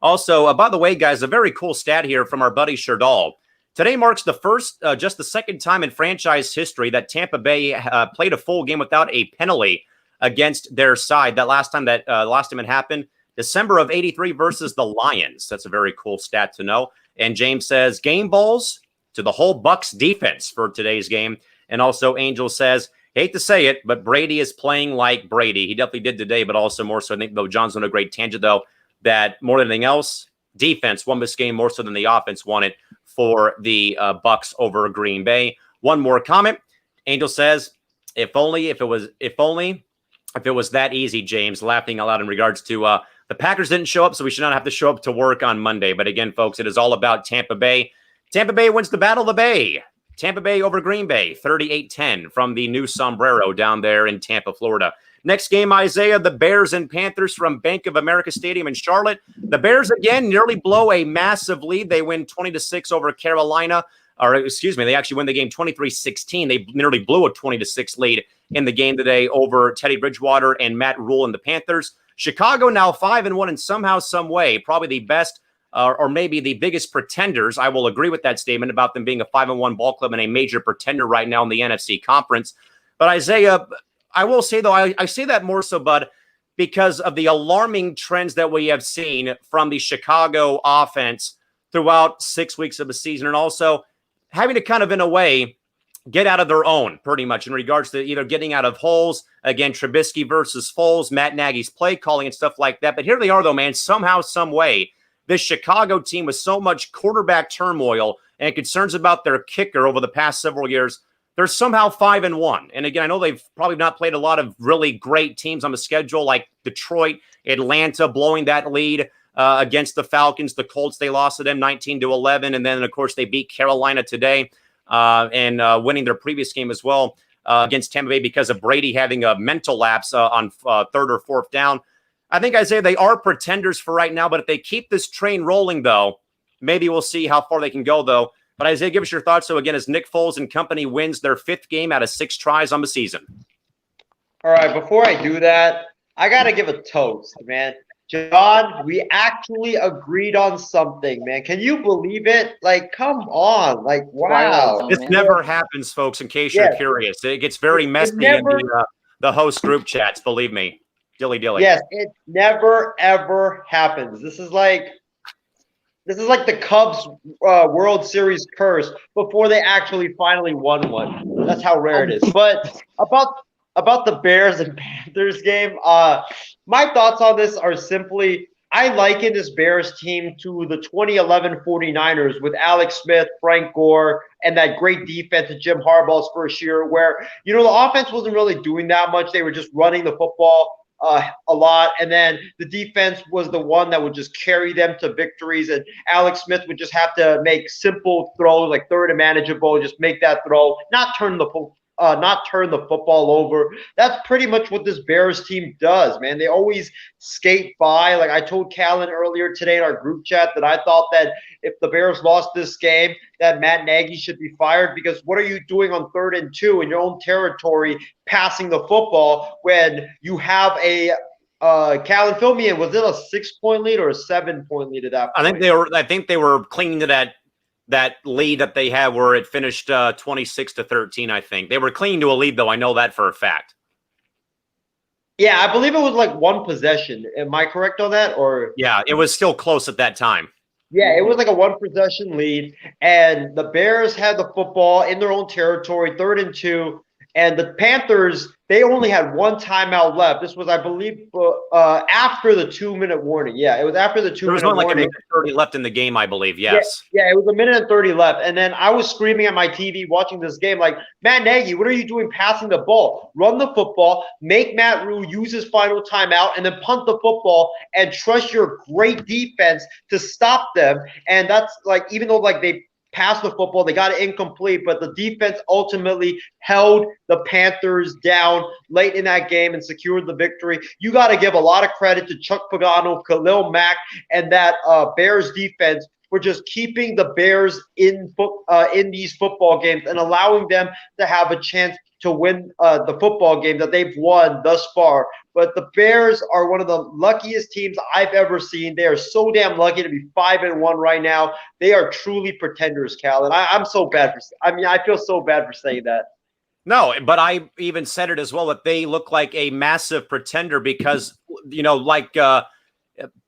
Also, by the way, guys, a very cool stat here from our buddy Sherdal. Today marks just the second time in franchise history that Tampa Bay played a full game without a penalty against their side. That last time it happened, December of '83 versus the Lions. That's a very cool stat to know. And James says, game balls to the whole Bucs defense for today's game. And also Angel says, hate to say it, but Brady is playing like Brady. He definitely did today, but also more so. I think, though, John's on a great tangent, though, that more than anything else, defense won this game more so than the offense won it for the Bucks over Green Bay. One more comment. Angel says, if it was that easy, James, laughing aloud in regards to the Packers didn't show up, so we should not have to show up to work on Monday. But again, folks, it is all about Tampa Bay. Tampa Bay wins the Battle of the Bay. Tampa Bay over Green Bay, 38-10 from the new sombrero down there in Tampa, Florida. Next game, Isaiah, the Bears and Panthers from Bank of America Stadium in Charlotte. The Bears, again, nearly blow a massive lead. They win 20-6 over Carolina. Or, excuse me, they actually win the game 23-16. They nearly blew a 20-6 lead in the game today over Teddy Bridgewater and Matt Rule and the Panthers. Chicago now 5-1 in somehow, some way, probably the best or maybe the biggest pretenders. I will agree with that statement about them being a 5-1 ball club and a major pretender right now in the NFC conference. But Isaiah, I will say, though, I say that more so, Bud, because of the alarming trends that we have seen from the Chicago offense throughout 6 weeks of the season, and also having to kind of, in a way, get out of their own, pretty much, in regards to either getting out of holes, again, Trubisky versus Foles, Matt Nagy's play calling and stuff like that. But here they are, though, man, somehow, some way, this Chicago team with so much quarterback turmoil and concerns about their kicker over the past several years, they're somehow 5-1. And again, I know they've probably not played a lot of really great teams on the schedule like Detroit, Atlanta blowing that lead against the Falcons. The Colts, they lost to them 19-11. And then, of course, they beat Carolina today and winning their previous game as well against Tampa Bay because of Brady having a mental lapse on third or fourth down. I think, Isaiah, they are pretenders for right now, but if they keep this train rolling, though, maybe we'll see how far they can go, though. But, Isaiah, give us your thoughts. So, again, as Nick Foles and company wins their 5th game out of 6 tries on the season. All right, before I do that, I got to give a toast, man. John, we actually agreed on something, man. Can you believe it? Like, come on. Like, wow. This never happens, folks, in case you're curious. It gets very messy in the host group chats, believe me. Dilly. Yes, it never, ever happens. This is like the Cubs World Series curse before they actually finally won one. That's how rare it is. But about the Bears and Panthers game, my thoughts on this are simply I liken this Bears team to the 2011 49ers with Alex Smith, Frank Gore, and that great defense of Jim Harbaugh's first year where, the offense wasn't really doing that much. They were just running the football a lot, and then the defense was the one that would just carry them to victories, and Alex Smith would just have to make simple throws like third and manageable, just make that throw, not turn the football over. That's pretty much what this Bears team does, man. They always skate by. Like I told Callan earlier today in our group chat that I thought that if the Bears lost this game, that Matt Nagy should be fired because what are you doing on 3rd and 2 in your own territory passing the football when you have a Callan, fill me in. Was it a 6-point lead or a 7-point lead at that point? I think they were clinging to that lead that they had where it finished 26-13, I think. They were clinging to a lead, though. I know that for a fact. Yeah, I believe it was like one possession. Am I correct on that? Or yeah, it was still close at that time. Yeah, it was like a one possession lead, and the Bears had the football in their own territory, 3rd and 2, and the Panthers, they only had one timeout left. This was, I believe, after the 2-minute warning. Yeah, it was after the 2-minute warning. There was only like a minute 30 left in the game, I believe, yes. Yeah, it was a minute and 30 left. And then I was screaming at my TV watching this game like, Matt Nagy, what are you doing passing the ball? Run the football, make Matt Rule use his final timeout, and then punt the football and trust your great defense to stop them. And that's like, even though like they passed the football, they got it incomplete, but the defense ultimately held the Panthers down late in that game and secured the victory. You got to give a lot of credit to Chuck Pagano, Khalil Mack, and that Bears defense for just keeping the Bears in these football games and allowing them to have a chance to win the football game that they've won thus far. But the Bears are one of the luckiest teams I've ever seen. They are so damn lucky to be 5-1 right now. They are truly pretenders, Cal. And I'm so bad I feel so bad for saying that. No, but I even said it as well that they look like a massive pretender because,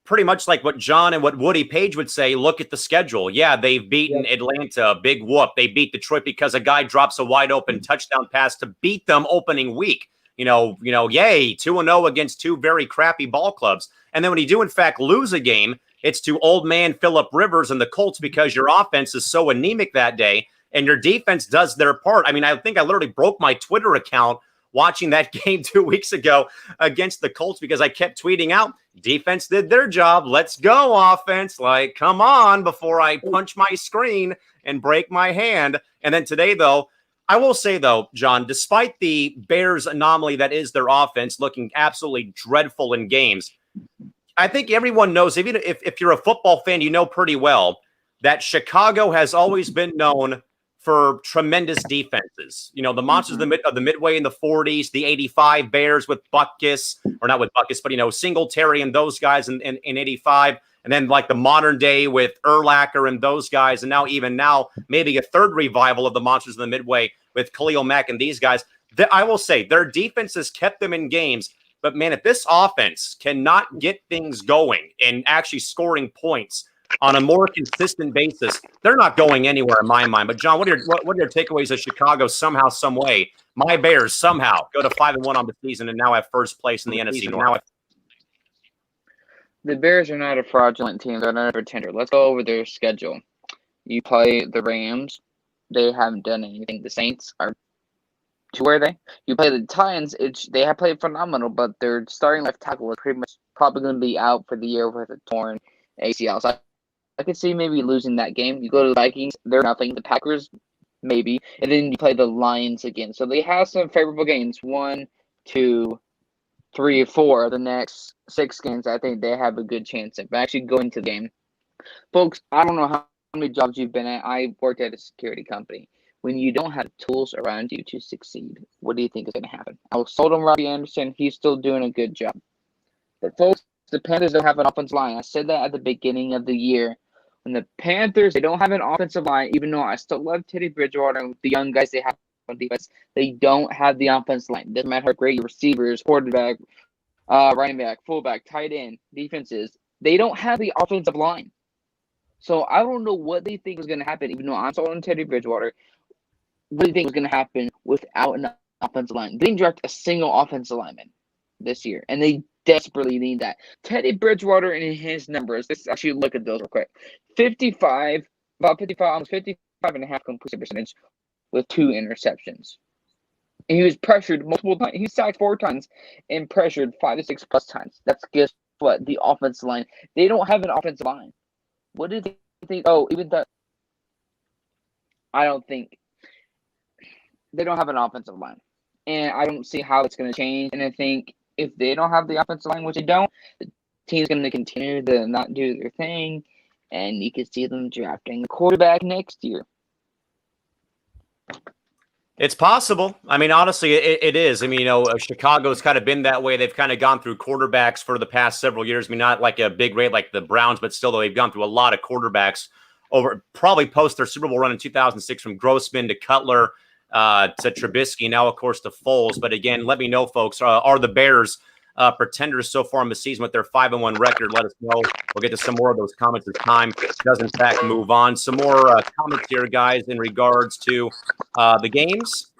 pretty much like what John and what Woody Page would say, look at the schedule. Yeah, they've beaten Atlanta, big whoop. They beat Detroit because a guy drops a wide open touchdown pass to beat them opening week. Yay, 2-0 against 2 very crappy ball clubs. And then when you do, in fact, lose a game, It's to old man Phillip Rivers and the Colts because your offense is so anemic that day and your defense does their part. I mean, I think I literally broke my Twitter account watching that game 2 weeks ago against the Colts because I kept tweeting out, defense did their job. Let's go, offense. Like, come on, before I punch my screen and break my hand. And then today, though, I will say, though, John, despite the Bears anomaly that is their offense looking absolutely dreadful in games, I think everyone knows, even if you're a football fan, you know pretty well that Chicago has always been known for tremendous defenses. You know, the monsters of the Midway in the 40s, the 85 Bears with Butkus, or not with Butkus, but, you know, Singletary and those guys in 85. And then like the modern day with Urlacher and those guys. And now maybe a third revival of the monsters of the Midway with Khalil Mack and these guys. I will say their defense has kept them in games. But, man, if this offense cannot get things going and actually scoring points on a more consistent basis, they're not going anywhere in my mind. But, John, what are your takeaways of Chicago somehow, some way? My Bears somehow go to 5-1 on the season and now have first place in the NFC North. The Bears are not a fraudulent team. They're not a pretender. Let's go over their schedule. You play the Rams. They haven't done anything. The Saints are to where they. You play the Titans. They have played phenomenal, but their starting left tackle is pretty much probably going to be out for the year with a torn ACL. So I could see maybe losing that game. You go to the Vikings. They're nothing. The Packers, maybe. And then you play the Lions again. So they have some favorable games. 1, 2, 3, 4. The next 6 games, I think they have a good chance of actually going to the game. Folks, I don't know how many jobs you've been at. I worked at a security company. When you don't have tools around you to succeed, what do you think is going to happen? I was sold on Robbie Anderson. He's still doing a good job. But, folks, the Panthers don't have an offensive line. I said that at the beginning of the year. When the Panthers, they don't have an offensive line, even though I still love Teddy Bridgewater and the young guys they have on defense, they don't have the offensive line. It doesn't matter how great your receivers, quarterback, running back, fullback, tight end, defenses. They don't have the offensive line. So I don't know what they think is going to happen, even though I'm sold on Teddy Bridgewater. What do you think is going to happen without an offensive line? They didn't draft a single offensive lineman this year, and they desperately need that. Teddy Bridgewater and his numbers, let's actually look at those real quick. Almost 55.5 completion percentage with 2 interceptions. And he was pressured multiple times. He sacked 4 times and pressured 5 to 6 plus times. That's guess what? The offensive line. They don't have an offensive line. What do they think? Oh, even that. I don't think. They don't have an offensive line. And I don't see how it's going to change. And I think if they don't have the offensive line, which they don't, the team's going to continue to not do their thing. And you can see them drafting a quarterback next year. It's possible. I mean, honestly, it is. I mean, you know, Chicago's kind of been that way. They've kind of gone through quarterbacks for the past several years. I mean, not like a big rate like the Browns, but still, though, they've gone through a lot of quarterbacks over probably post their Super Bowl run in 2006 from Grossman to Cutler to Trubisky, now, of course, to Foles. But again, let me know, folks, are the Bears pretenders so far in the season with their 5-1 record? Let us know. We'll get to some more of those comments as time does, in fact, move on. Some more comments here, guys, in regards to the games.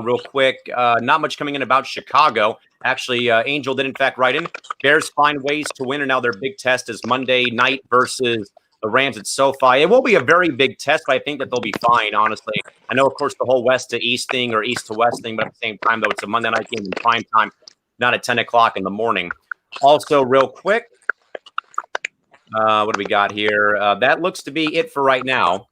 Real quick, not much coming in about Chicago. Actually, Angel did, in fact, write in. Bears find ways to win, and now their big test is Monday night versus the Rams at SoFi. It will be a very big test, but I think that they'll be fine, honestly. I know, of course, the whole west to east thing or east to west thing, but at the same time, though, it's a Monday night game in prime time, not at 10 o'clock in the morning. Also, real quick, what do we got here? That looks to be it for right now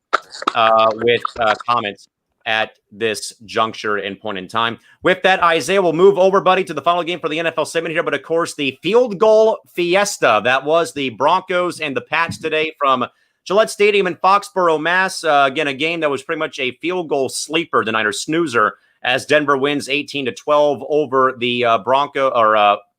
with comments at this juncture and point in time. With that, Isaiah, we'll move over, buddy, to the final game for the NFL segment here. But, of course, the field goal fiesta. That was the Broncos and the Pats today from Gillette Stadium in Foxborough, Mass. Again, a game that was pretty much a field goal sleeper tonight, or snoozer, as Denver wins 18-12 over the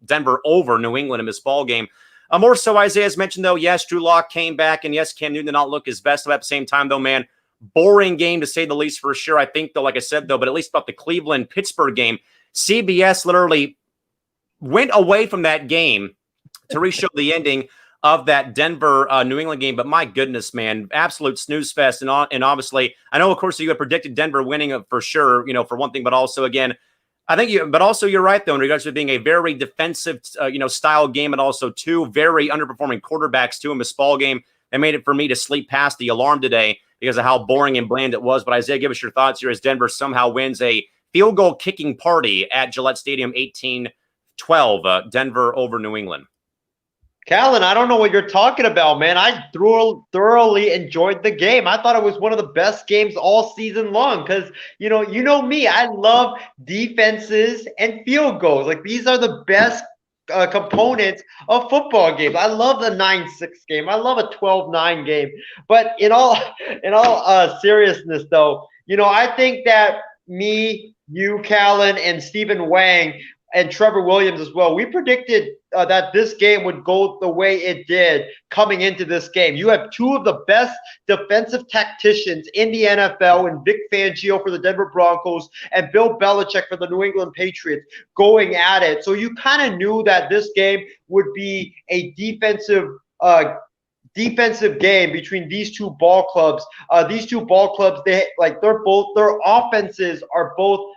Denver over New England in this ball game. More so, Isaiah has mentioned, though, yes, Drew Lock came back, and yes, Cam Newton did not look his best. But at the same time, though, man, boring game to say the least for sure. I think, though, like I said, though, but at least about the Cleveland-Pittsburgh game, CBS literally went away from that game to reshow the ending of that Denver-New England game. But my goodness, man, absolute snooze fest. And obviously, I know, of course, you had predicted Denver winning for sure, you know, for one thing, but also, again, I think but also you're right though in regards to it being a very defensive, style game, and also two very underperforming quarterbacks too in this ball game. That made it for me to sleep past the alarm today because of how boring and bland it was. But Isaiah, give us your thoughts here as Denver somehow wins a field goal kicking party at Gillette Stadium, 18-12, Denver over New England. Callan, I don't know what you're talking about, man. I thoroughly enjoyed the game. I thought it was one of the best games all season long because, you know me. I love defenses and field goals. Like, these are the best components of football games. I love the 9-6 game. I love a 12-9 game. But in all seriousness, though, I think that me, you, Callan, and Stephen Wang, and Trevor Williams as well, we predicted that this game would go the way it did coming into this game. You have two of the best defensive tacticians in the NFL in Vic Fangio for the Denver Broncos and Bill Belichick for the New England Patriots going at it. So you kind of knew that this game would be a defensive game between these two ball clubs. These two ball clubs, their offenses are both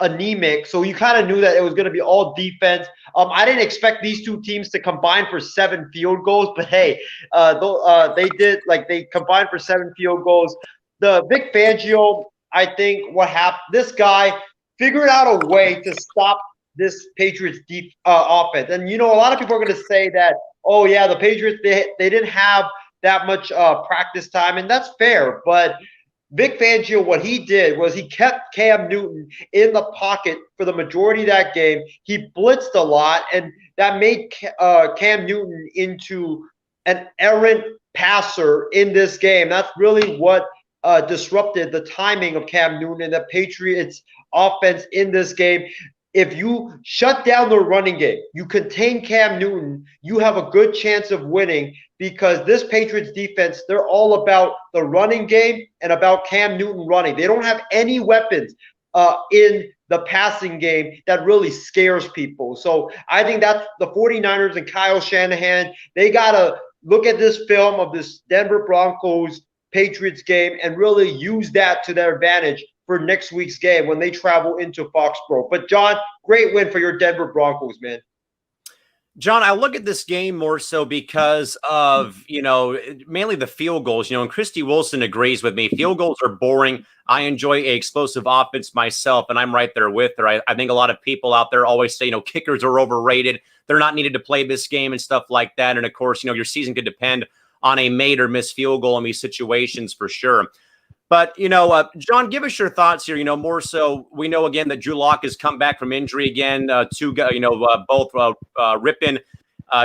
anemic, so you kind of knew that it was going to be all defense. I didn't expect these two teams to combine for 7 field goals, but hey, they did. Like, they combined for 7 field goals. The Vic Fangio, I think what happened, this guy figured out a way to stop this Patriots deep offense. And a lot of people are going to say that, oh yeah, the Patriots, they didn't have that much practice time, and that's fair, but Vic Fangio, what he did was he kept Cam Newton in the pocket for the majority of that game. He blitzed a lot, and that made Cam Newton into an errant passer in this game. That's really what disrupted the timing of Cam Newton and the Patriots' offense in this game. If you shut down the running game, you contain Cam Newton, you have a good chance of winning because this Patriots defense, they're all about the running game and about Cam Newton running. They don't have any weapons in the passing game that really scares people. So I think that's the 49ers and Kyle Shanahan. They got to look at this film of this Denver Broncos Patriots game and really use that to their advantage for next week's game when they travel into Foxborough. But John, great win for your Denver Broncos, man. John, I look at this game more so because of, mainly the field goals, and Christy Wilson agrees with me. Field goals are boring. I enjoy an explosive offense myself, and I'm right there with her. I think a lot of people out there always say, kickers are overrated. They're not needed to play this game and stuff like that. And of course, your season could depend on a made or missed field goal in these situations for sure. But, John, give us your thoughts here. More so, we know, again, that Drew Lock has come back from injury again. Both Rippin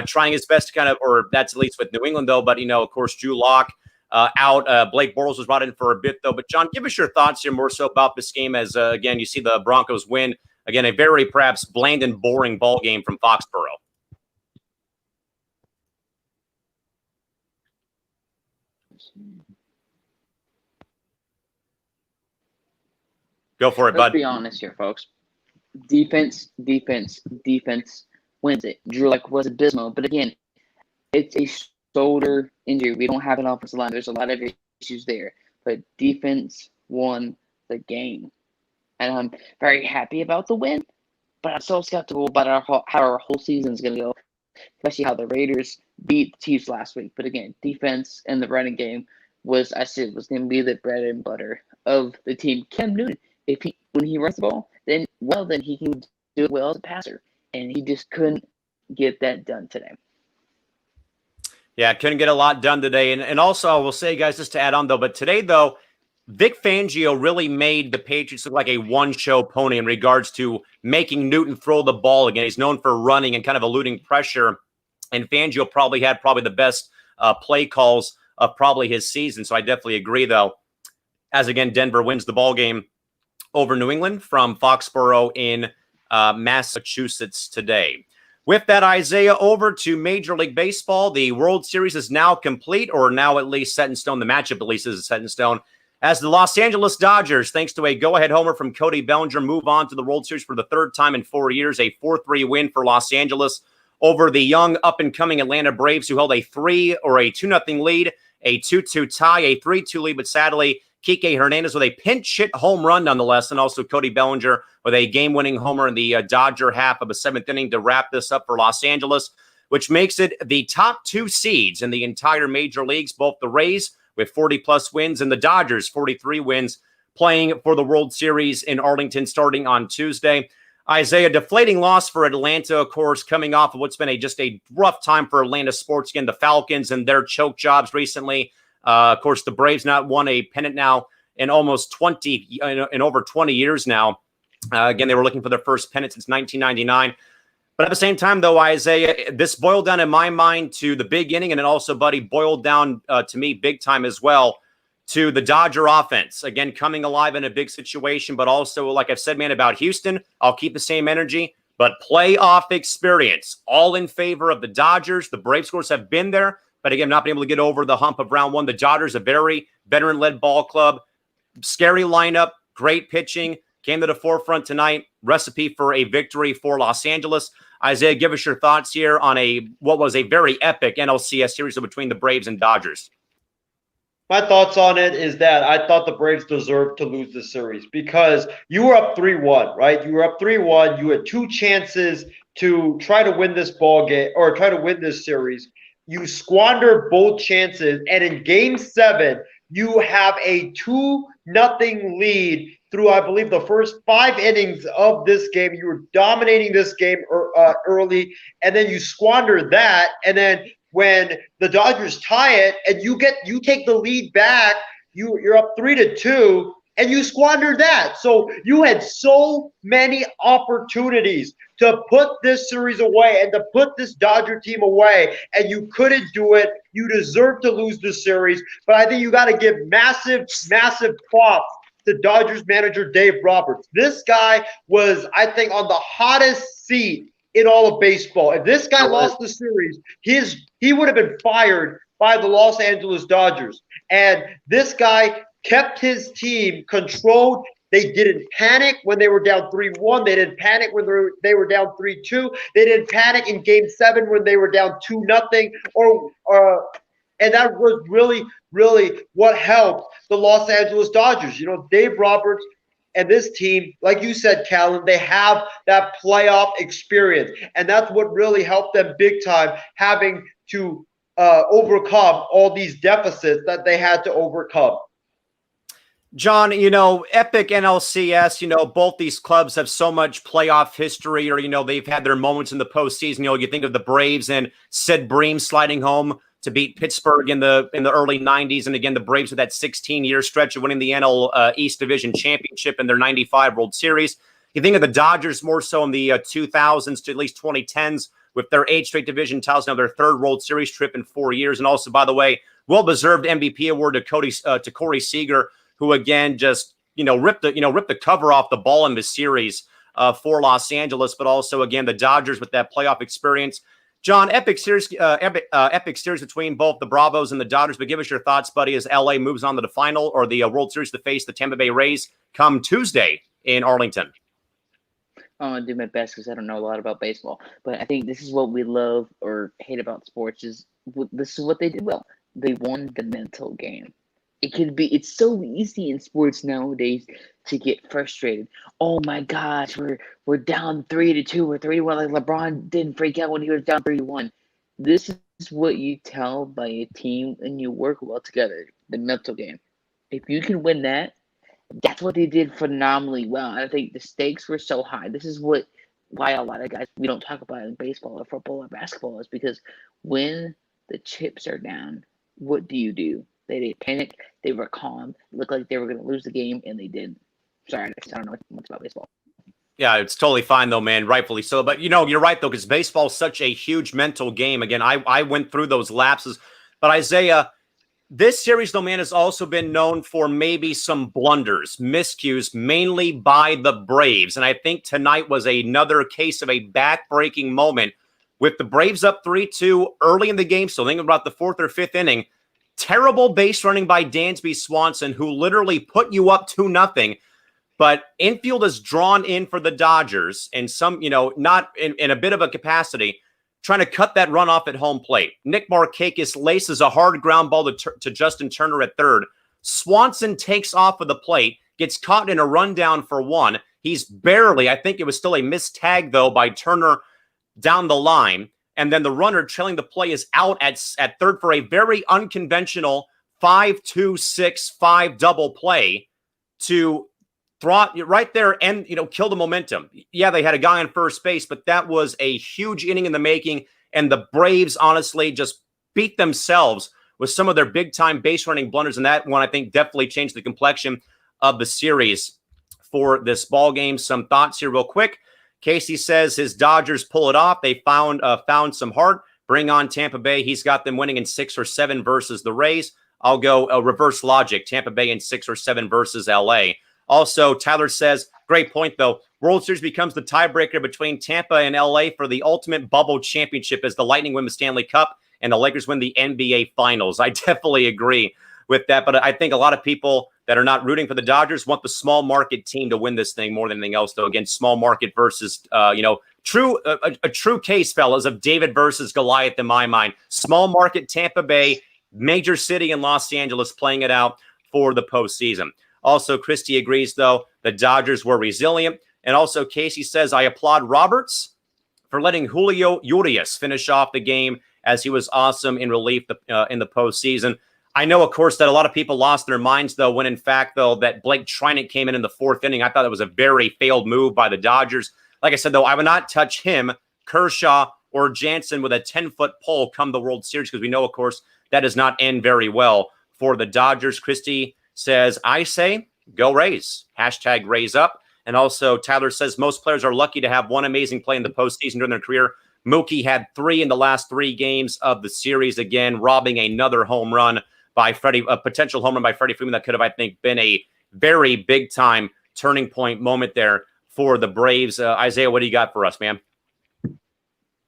trying his best to kind of, or that's at least with New England, though. But, of course, Drew Lock out. Blake Bortles was brought in for a bit, though. But, John, give us your thoughts here more so about this game as, again, you see the Broncos win. Again, a very perhaps bland and boring ball game from Foxborough. Go for it, bud. Let's be honest here, folks. Defense wins it. Drew Lock was abysmal, but again, it's a shoulder injury. We don't have an offensive line. There's a lot of issues there, but defense won the game, and I'm very happy about the win. But I'm so skeptical about how our whole season is going to go, especially how the Raiders beat the Chiefs last week. But again, defense and the running game was going to be the bread and butter of the team. Cam Newton, when he runs the ball, then he can do it well as a passer, and he just couldn't get that done today. Yeah, couldn't get a lot done today. And also, I will say, guys, just to add on, though, but today, though, Vic Fangio really made the Patriots look like a one-show pony in regards to making Newton throw the ball again. He's known for running and kind of eluding pressure, and Fangio probably had the best play calls of probably his season. So I definitely agree, though, as, again, Denver wins the ball game over New England from Foxborough in Massachusetts today. With that, Isaiah, over to Major League Baseball. The World Series is now complete, or now at least set in stone. The matchup at least is set in stone, as the Los Angeles Dodgers, thanks to a go-ahead homer from Cody Bellinger, move on to the World Series for the third time in 4 years. A 4-3 win for Los Angeles over the young, up-and-coming Atlanta Braves, who held a 2-0 lead, a 2-2 tie, a 3-2 lead, but sadly Kike Hernandez with a pinch hit home run nonetheless, and also Cody Bellinger with a game-winning homer in the Dodger half of the seventh inning to wrap this up for Los Angeles, which makes it the top 2 seeds in the entire major leagues, both the Rays with 40-plus wins and the Dodgers 43 wins, playing for the World Series in Arlington starting on Tuesday. Isaiah, deflating loss for Atlanta, of course, coming off of what's been just a rough time for Atlanta sports. Again, the Falcons and their choke jobs recently. Of course, the Braves not won a pennant now in almost 20, in over 20 years now. Again, they were looking for their first pennant since 1999. But at the same time, though, Isaiah, this boiled down in my mind to the big inning, and it also, buddy, boiled down to me big time as well to the Dodger offense. Again, coming alive in a big situation, but also, like I've said, man, about Houston, I'll keep the same energy, but playoff experience, all in favor of the Dodgers. The Braves, of course, have been there, but again, not been able to get over the hump of round one. The Dodgers, a very veteran-led ball club, scary lineup, great pitching, came to the forefront tonight. Recipe for a victory for Los Angeles. Isaiah, give us your thoughts here on what was a very epic NLCS series between the Braves and Dodgers. My thoughts on it is that I thought the Braves deserved to lose the series because you were up 3-1, right? You were up 3-1. You had 2 chances to try to win this ball game or try to win this series. You squander both chances, and in Game 7, you have a 2-0 lead through, I believe, the first 5 innings of this game. You were dominating this game early, and then you squander that, and then when the Dodgers tie it, and you take the lead back, you're up 3-2, and you squandered that. So you had so many opportunities to put this series away and to put this Dodger team away, and you couldn't do it. You deserve to lose this series, but I think you got to give massive, massive props to Dodgers manager Dave Roberts. This guy was, I think, on the hottest seat in all of baseball. If this guy lost the series, he would have been fired by the Los Angeles Dodgers. And this guy kept his team controlled. They didn't panic when they were down 3-1. They didn't panic when they were down 3-2. They didn't panic in Game 7 when they were down 2-0. And that was really, really what helped the Los Angeles Dodgers. You know, Dave Roberts and this team, like you said, Callan, they have that playoff experience. And that's what really helped them big time, having to overcome all these deficits that they had to overcome. John, epic NLCS, both these clubs have so much playoff history, or, they've had their moments in the postseason. You think of the Braves and Sid Bream sliding home to beat Pittsburgh in the early 90s. And again, the Braves with that 16-year stretch of winning the NL East Division Championship in their 95 World Series. You think of the Dodgers more so in the 2000s to at least 2010s with their 8 straight division titles, now their 3rd World Series trip in 4 years. And also, by the way, well-deserved MVP award to Corey Seager, who again just ripped the cover off the ball in the series for Los Angeles, but also again the Dodgers with that playoff experience. John, epic series between both the Bravos and the Dodgers. But give us your thoughts, buddy, as LA moves on to the final or the World Series to face the Tampa Bay Rays come Tuesday in Arlington. I'm going to do my best because I don't know a lot about baseball. But I think this is what we love or hate about sports is this is what they did well. They won the mental game. It's so easy in sports nowadays to get frustrated. Oh my gosh, we're down 3-2 or 3-1. Like LeBron didn't freak out when he was down 3-1. This is what you tell by a team and you work well together. The mental game. If you can win that, that's what they did phenomenally well. And I think the stakes were so high. This is why a lot of guys we don't talk about in baseball or football or basketball is because when the chips are down, what do? They didn't panic. They were calm. It looked like they were going to lose the game, and they did. Sorry, I don't know much about baseball. Yeah, it's totally fine, though, man. Rightfully so. But, you're right, though, because baseball is such a huge mental game. Again, I went through those lapses. But, Isaiah, this series, though, man, has also been known for maybe some blunders, miscues, mainly by the Braves. And I think tonight was another case of a back-breaking moment with the Braves up 3-2 early in the game. So think about the 4th or 5th inning. Terrible base running by Dansby Swanson, who literally put you up 2-0. But infield is drawn in for the Dodgers and some, not in a bit of a capacity, trying to cut that run off at home plate. Nick Markakis laces a hard ground ball to Justin Turner at third. Swanson takes off of the plate, gets caught in a rundown for one. He's barely, I think it was still a missed tag, though, by Turner down the line. And then the runner trailing the play is out at third for a very unconventional 5-2-6-5 double play to throw right there and, kill the momentum. Yeah, they had a guy on first base, but that was a huge inning in the making. And the Braves, honestly, just beat themselves with some of their big-time base running blunders. And that one, I think, definitely changed the complexion of the series for this ball game. Some thoughts here real quick. Casey says his Dodgers pull it off. They found some heart. Bring on Tampa Bay. He's got them winning in 6 or 7 versus the Rays. I'll go reverse logic. Tampa Bay in 6 or 7 versus LA. Also, Tyler says, great point, though. World Series becomes the tiebreaker between Tampa and LA for the ultimate bubble championship as the Lightning win the Stanley Cup and the Lakers win the NBA Finals. I definitely agree with that, but I think a lot of people that are not rooting for the Dodgers want the small market team to win this thing more than anything else, though. Again, small market versus, a true case, fellas, of David versus Goliath in my mind. Small market Tampa Bay, major city in Los Angeles playing it out for the postseason. Also, Christy agrees, though, the Dodgers were resilient. And also, Casey says, I applaud Roberts for letting Julio Urias finish off the game as he was awesome in relief in the postseason. I know, of course, that a lot of people lost their minds, though, when in fact, though, that Blake Treinen came in the 4th inning. I thought it was a very failed move by the Dodgers. Like I said, though, I would not touch him, Kershaw, or Jansen with a 10-foot pole come the World Series because we know, of course, that does not end very well for the Dodgers. Christy says, I say, go Rays. Hashtag Rays up. And also, Tyler says most players are lucky to have one amazing play in the postseason during their career. Mookie had 3 in the last 3 games of the series, again, robbing another home run by Freddie, a potential home run by Freddie Freeman that could have, I think, been a very big-time turning point moment there for the Braves. Isaiah, what do you got for us, man?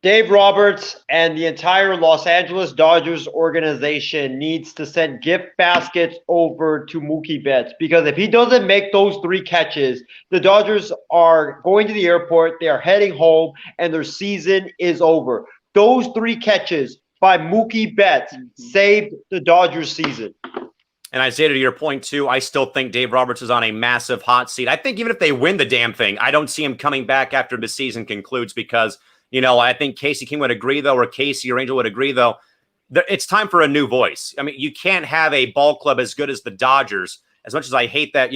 Dave Roberts and the entire Los Angeles Dodgers organization needs to send gift baskets over to Mookie Betts, because if he doesn't make those 3 catches, the Dodgers are going to the airport, they are heading home, and their season is over. Those 3 catches by Mookie Betts saved the Dodgers season. And Isaiah, to your point, too, I still think Dave Roberts is on a massive hot seat. I think even if they win the damn thing, I don't see him coming back after the season concludes because, I think Casey King would agree, though, or Casey or Angel would agree, though. It's time for a new voice. I mean, you can't have a ball club as good as the Dodgers, as much as I hate that,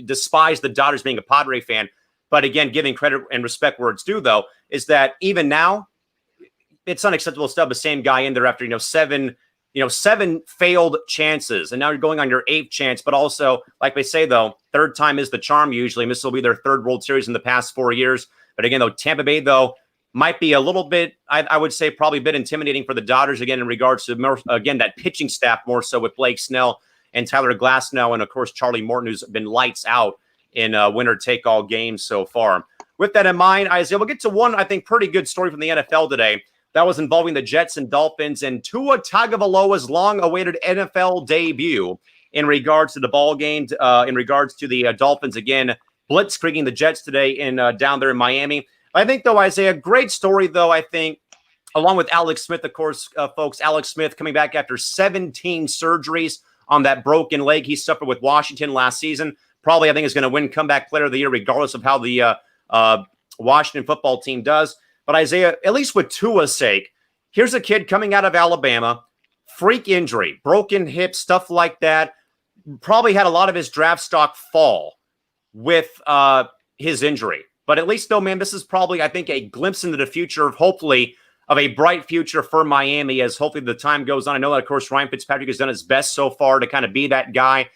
despise the Dodgers being a Padre fan. But again, giving credit and respect where it's due, though, is that even now, it's unacceptable to stub the same guy in there after, 7 failed chances. And now you're going on your 8th chance. But also, like they say, though, 3rd time is the charm usually. And this will be their 3rd World Series in the past 4 years. But again, though, Tampa Bay, though, might be a little bit, I would say probably a bit intimidating for the Dodgers, again, in regards to, that pitching staff more so with Blake Snell and Tyler Glasnow and, of course, Charlie Morton, who's been lights out in winner-take-all games so far. With that in mind, Isaiah, we'll get to one, I think, pretty good story from the NFL today. That was involving the Jets and Dolphins and Tua Tagovailoa's long-awaited NFL debut in regards to the ball game, in regards to the Dolphins, again, blitzkrieging the Jets today in down there in Miami. I think, though, Isaiah, great story, though, I think, along with Alex Smith, of course, folks. Alex Smith coming back after 17 surgeries on that broken leg he suffered with Washington last season. Probably, I think, is going to win Comeback Player of the Year, regardless of how the Washington football team does. But, Isaiah, at least with Tua's sake, here's a kid coming out of Alabama, freak injury, broken hip, stuff like that. Probably had a lot of his draft stock fall with his injury. But at least, though, man, this is probably, I think, a glimpse into the future of, hopefully, of a bright future for Miami as hopefully the time goes on. I know that, of course, Ryan Fitzpatrick has done his best so far to kind of be that guy.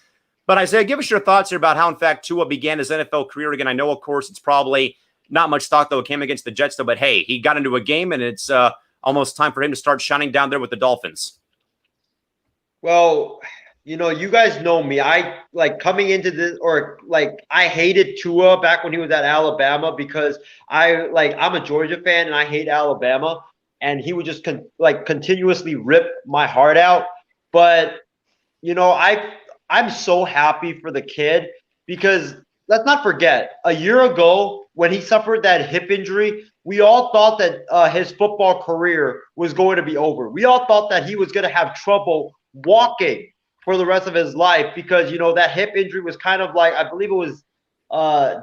But, Isaiah, give us your thoughts here about how, in fact, Tua began his NFL career. Again, I know, of course, it's probably not much thought, though, it came against the Jets, though. But, hey, he got into a game, and it's almost time for him to start shining down there with the Dolphins. Well, you guys know me. I coming into this, or I hated Tua back when he was at Alabama because I'm a Georgia fan and I hate Alabama, and he would just continuously rip my heart out. But I'm so happy for the kid because let's not forget, a year ago when he suffered that hip injury, we all thought that his football career was going to be over. We all thought that he was going to have trouble walking for the rest of his life because, you know, that hip injury was kind of like, I believe it was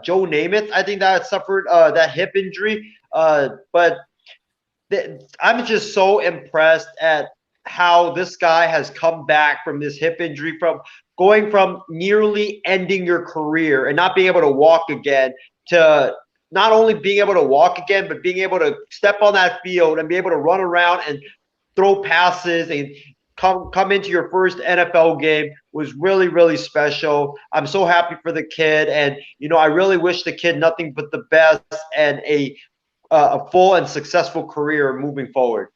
Joe Namath, I think, that suffered that hip injury. But I'm just so impressed at how this guy has come back from this hip injury, from going from nearly ending your career and not being able to walk again to not only being able to walk again, but being able to step on that field and be able to run around and throw passes and come into your first NFL game was really, really special. I'm so happy for the kid. And, you know, I really wish the kid nothing but the best and a full and successful career moving forward.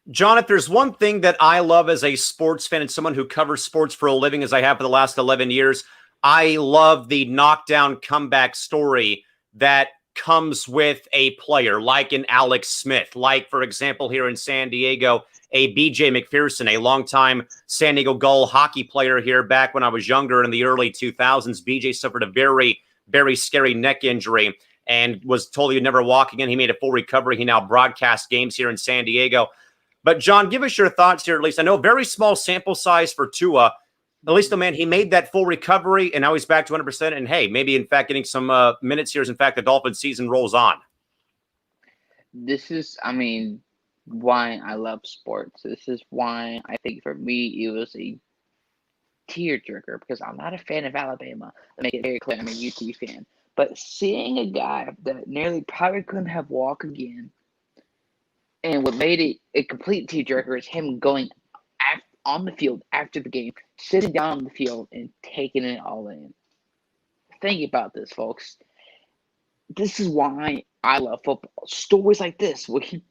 John, if there's one thing that I love as a sports fan and someone who covers sports for a living, as I have for the last 11 years, I love the knockdown comeback story that comes with a player like an Alex Smith, like, for example, here in San Diego, a BJ McPherson, a longtime San Diego Gull hockey player here back when I was younger in the early 2000s. BJ suffered a very, very scary neck injury and was told he'd never walk again. He made a full recovery. He now broadcasts games here in San Diego. But, John, give us your thoughts here, at least. I know very small sample size for Tua. At least, man, he made that full recovery, and now he's back to 100%. And, hey, maybe, in fact, getting some minutes here as, in fact, the Dolphins season rolls on. This is, I mean, why I love sports. This is why I think for me it was a tearjerker, because I'm not a fan of Alabama. To make it very clear, I'm a UT fan. But seeing a guy that nearly probably couldn't have walked again, and what made it a complete tearjerker is him going on the field after the game, sitting down on the field and taking it all in. Think about this, folks. This is why I love football. Stories like this, where he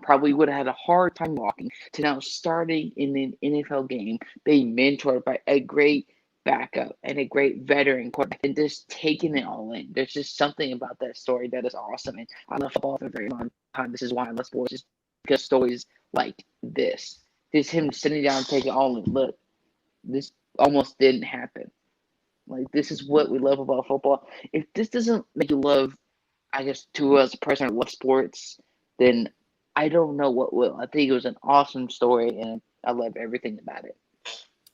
probably would have had a hard time walking, to now starting in an NFL game, being mentored by a great backup and a great veteran quarterback, and just taking it all in. There's just something about that story that is awesome, and I love football for a very long time. This is why I love sports, just because stories like this. Just him sitting down and taking it all in. Look, this almost didn't happen. Like, this is what we love about football. If this doesn't make you love, I guess, to us, a person who loves sports, then I don't know what will. I think it was an awesome story, and I love everything about it.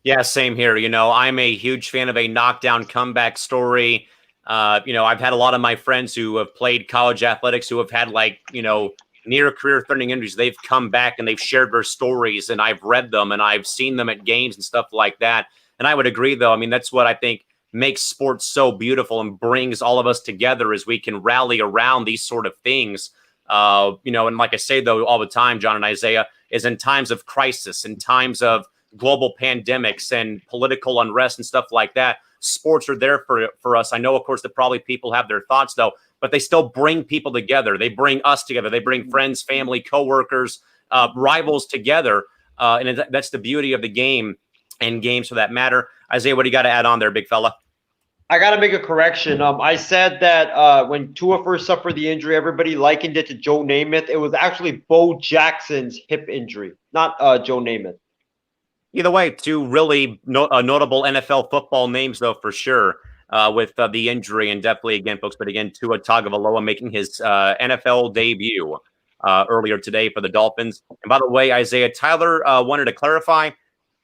Yeah, same here. You know, I'm a huge fan of a knockdown comeback story. You know, I've had a lot of my friends who have played college athletics who have had, like, you know, near career-threatening injuries. They've come back and they've shared their stories, and I've read them and I've seen them at games and stuff like that. And I would agree, though. I mean, that's what I think makes sports so beautiful and brings all of us together, is we can rally around these sort of things. You know, and like I say, though, all the time, John and Isaiah, is in times of crisis, in times of global pandemics and political unrest and stuff like that, sports are there for us. I know, of course, that probably people have their thoughts, though, but they still bring people together. They bring us together. They bring friends, family, coworkers, rivals together. And that's the beauty of the game, and games for that matter. Isaiah, what do you got to add on there, big fella? I got to make a correction. I said that when Tua first suffered the injury, everybody likened it to Joe Namath. It was actually Bo Jackson's hip injury, not Joe Namath. Either way, two really notable NFL football names, though, for sure, with the injury. And definitely, again, folks, but again, Tua Tagovailoa making his NFL debut earlier today for the Dolphins. And by the way, Isaiah, Tyler wanted to clarify,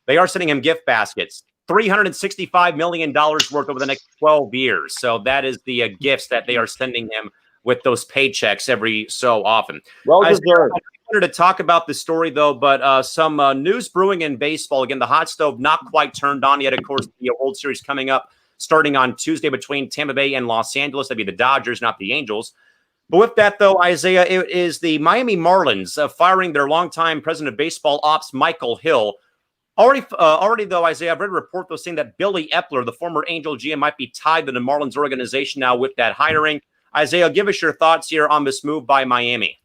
they are sending him gift baskets. $365 million worth over the next 12 years. So that is the gifts that they are sending him with those paychecks every so often. Well deserved. I wanted to talk about the story, though, but some news brewing in baseball. Again, the hot stove not quite turned on yet. Of course, the World Series coming up starting on Tuesday between Tampa Bay and Los Angeles. That'd be the Dodgers, not the Angels. But with that, though, Isaiah, it is the Miami Marlins firing their longtime president of baseball ops, Michael Hill. Already, though, Isaiah, I've read a report, though, saying that Billy Epler, the former Angel GM, might be tied to the Marlins organization now with that hiring. Isaiah, give us your thoughts here on this move by Miami.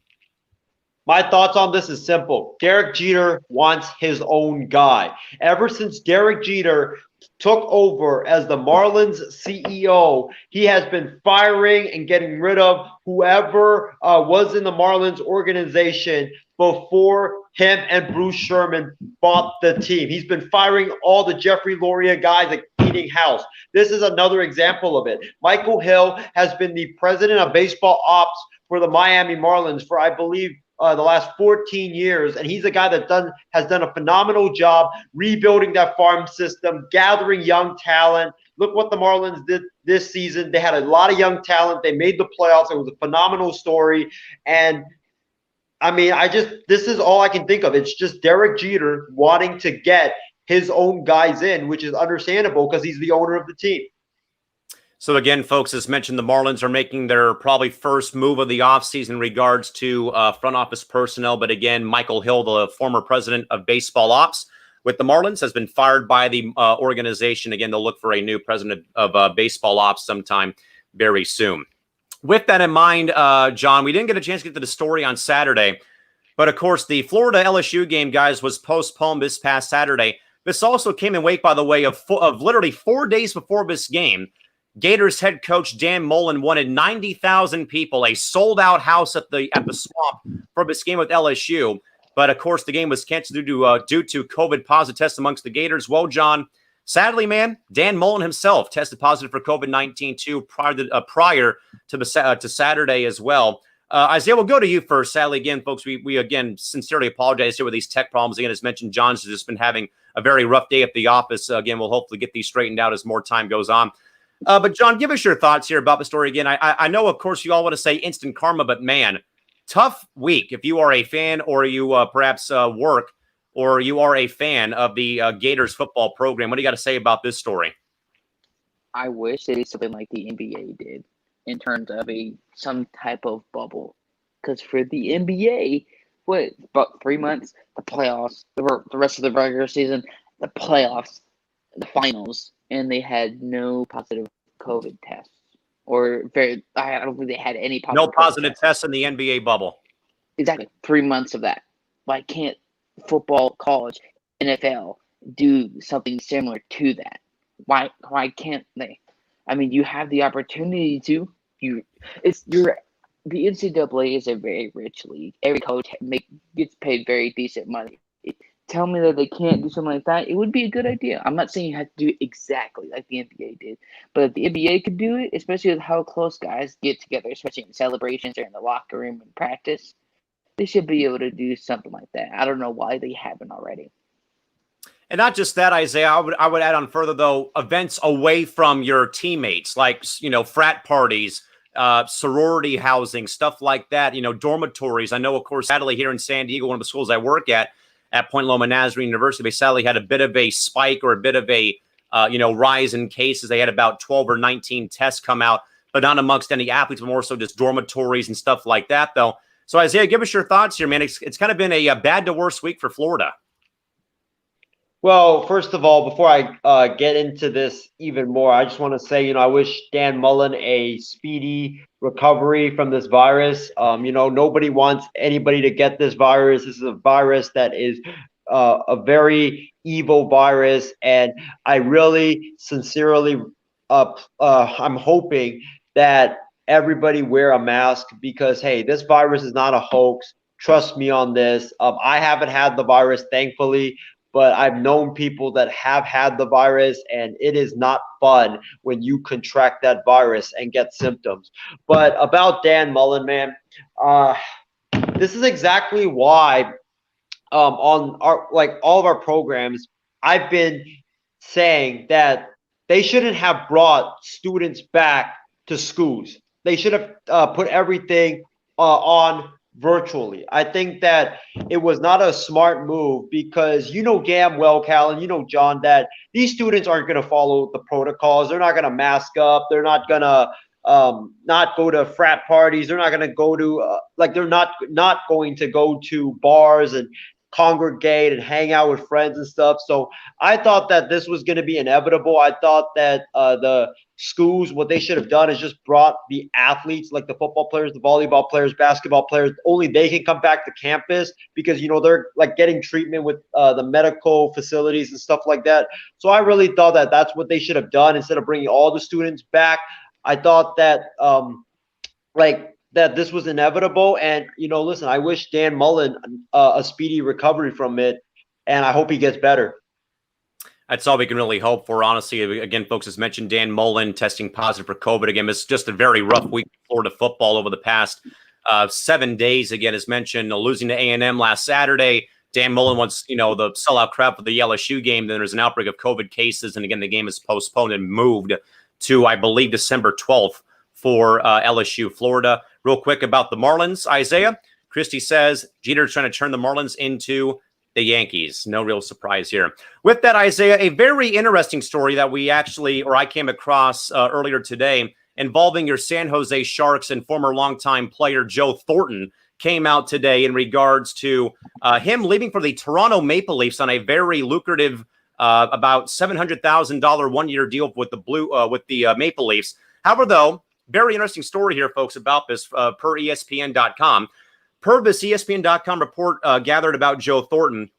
My thoughts on this is simple. Derek Jeter wants his own guy. Ever since Derek Jeter took over as the Marlins CEO, he has been firing and getting rid of whoever was in the Marlins organization before him and Bruce Sherman bought the team. He's been firing all the Jeffrey Loria guys like eating house. This is another example of it. Michael Hill has been the president of baseball ops for the Miami Marlins for, I believe, the last 14 years, and he's a guy that has done a phenomenal job rebuilding that farm system, gathering young talent. Look what the Marlins did this season. They had a lot of young talent. They made the playoffs. It was a phenomenal story. And I mean, this is all I can think of. It's just Derek Jeter wanting to get his own guys in, which is understandable because he's the owner of the team. So again, folks, as mentioned, the Marlins are making their probably first move of the offseason in regards to front office personnel. But again, Michael Hill, the former president of baseball ops with the Marlins, has been fired by the organization. Again, they'll look for a new president of baseball ops sometime very soon. With that in mind, John, we didn't get a chance to get to the story on Saturday. But of course, the Florida LSU game, guys, was postponed this past Saturday. This also came in wake, by the way, of literally 4 days before this game. Gators head coach Dan Mullen wanted 90,000 people, a sold-out house at the Swamp for this game with LSU. But of course, the game was canceled due to COVID positive tests amongst the Gators. Well, John, sadly, man, Dan Mullen himself tested positive for COVID-19 too prior to Saturday as well. Isaiah, we'll go to you first. Sadly, again, folks, we again sincerely apologize here with these tech problems. Again, as mentioned, John's just been having a very rough day at the office. Again, we'll hopefully get these straightened out as more time goes on. But John, give us your thoughts here about the story again. I know, of course, you all want to say instant karma, but man, tough week if you are a fan or you perhaps work or you are a fan of the Gators football program. What do you got to say about this story? I wish they did something like the NBA did in terms of some type of bubble. Because for the NBA, about 3 months, the playoffs, the rest of the regular season, the playoffs, the finals, and they had no positive COVID tests. I don't think they had any positive No positive tests in the NBA bubble. Exactly. 3 months of that. Why can't football, college, NFL do something similar to that? Why can't they? I mean, you have the opportunity to. The NCAA is a very rich league. Every coach gets paid very decent money. Tell me that they can't do something like that. It would be a good idea. I'm not saying you have to do it exactly like the NBA did, but if the NBA could do it, especially with how close guys get together, especially in celebrations or in the locker room and practice, they should be able to do something like that. I don't know why they haven't already. And not just that, Isaiah, I would add on further, though, events away from your teammates, like, frat parties, sorority housing, stuff like that, dormitories. I know, of course, sadly, here in San Diego, one of the schools I work at Point Loma Nazarene University, they sadly had a bit of a spike or a bit of a, rise in cases. They had about 12 or 19 tests come out, but not amongst any athletes, but more so just dormitories and stuff like that, though. So, Isaiah, give us your thoughts here, man. It's kind of been a bad to worse week for Florida. Well, first of all, before I get into this even more, I just want to say, I wish Dan Mullen a speedy recovery from this virus. Nobody wants anybody to get this virus. This is a virus that is a very evil virus, and I really sincerely, I'm hoping that everybody wear a mask because, hey, this virus is not a hoax. Trust me on this. I haven't had the virus, thankfully. But I've known people that have had the virus, and it is not fun when you contract that virus and get symptoms. But about Dan Mullen, man, this is exactly why on all of our programs, I've been saying that they shouldn't have brought students back to schools. They should have put everything on virtually. I think that it was not a smart move because damn well, Callan, John, that these students aren't going to follow the protocols. They're not going to mask up. They're not going to not go to frat parties. They're not going to go to they're not going to go to bars and congregate and hang out with friends and stuff. So I thought that this was going to be inevitable. I thought that the schools, what they should have done is just brought the athletes, like the football players, the volleyball players, basketball players. Only they can come back to campus because they're like getting treatment with the medical facilities and stuff like that. So I really thought that that's what they should have done instead of bringing all the students back. I thought that that this was inevitable, and listen, I wish Dan Mullen a speedy recovery from it, and I hope he gets better. That's all we can really hope for, honestly. Again, folks, as mentioned, Dan Mullen testing positive for COVID. Again, it's just a very rough week for Florida football over the past 7 days, again, as mentioned, losing to A&M last Saturday. Dan Mullen wants, the sellout crowd for the LSU game. Then there's an outbreak of COVID cases. And again, the game is postponed and moved to, I believe, December 12th for LSU, Florida. Real quick about the Marlins, Isaiah. Christie says Jeter's trying to turn the Marlins into the Yankees. No real surprise here. With that, Isaiah, a very interesting story that I came across earlier today involving your San Jose Sharks and former longtime player Joe Thornton came out today in regards to him leaving for the Toronto Maple Leafs on a very lucrative, about $700,000 one-year deal with the Maple Leafs. However, though, very interesting story here, folks, about this per ESPN.com. Per this ESPN.com report gathered about Joe Thornton,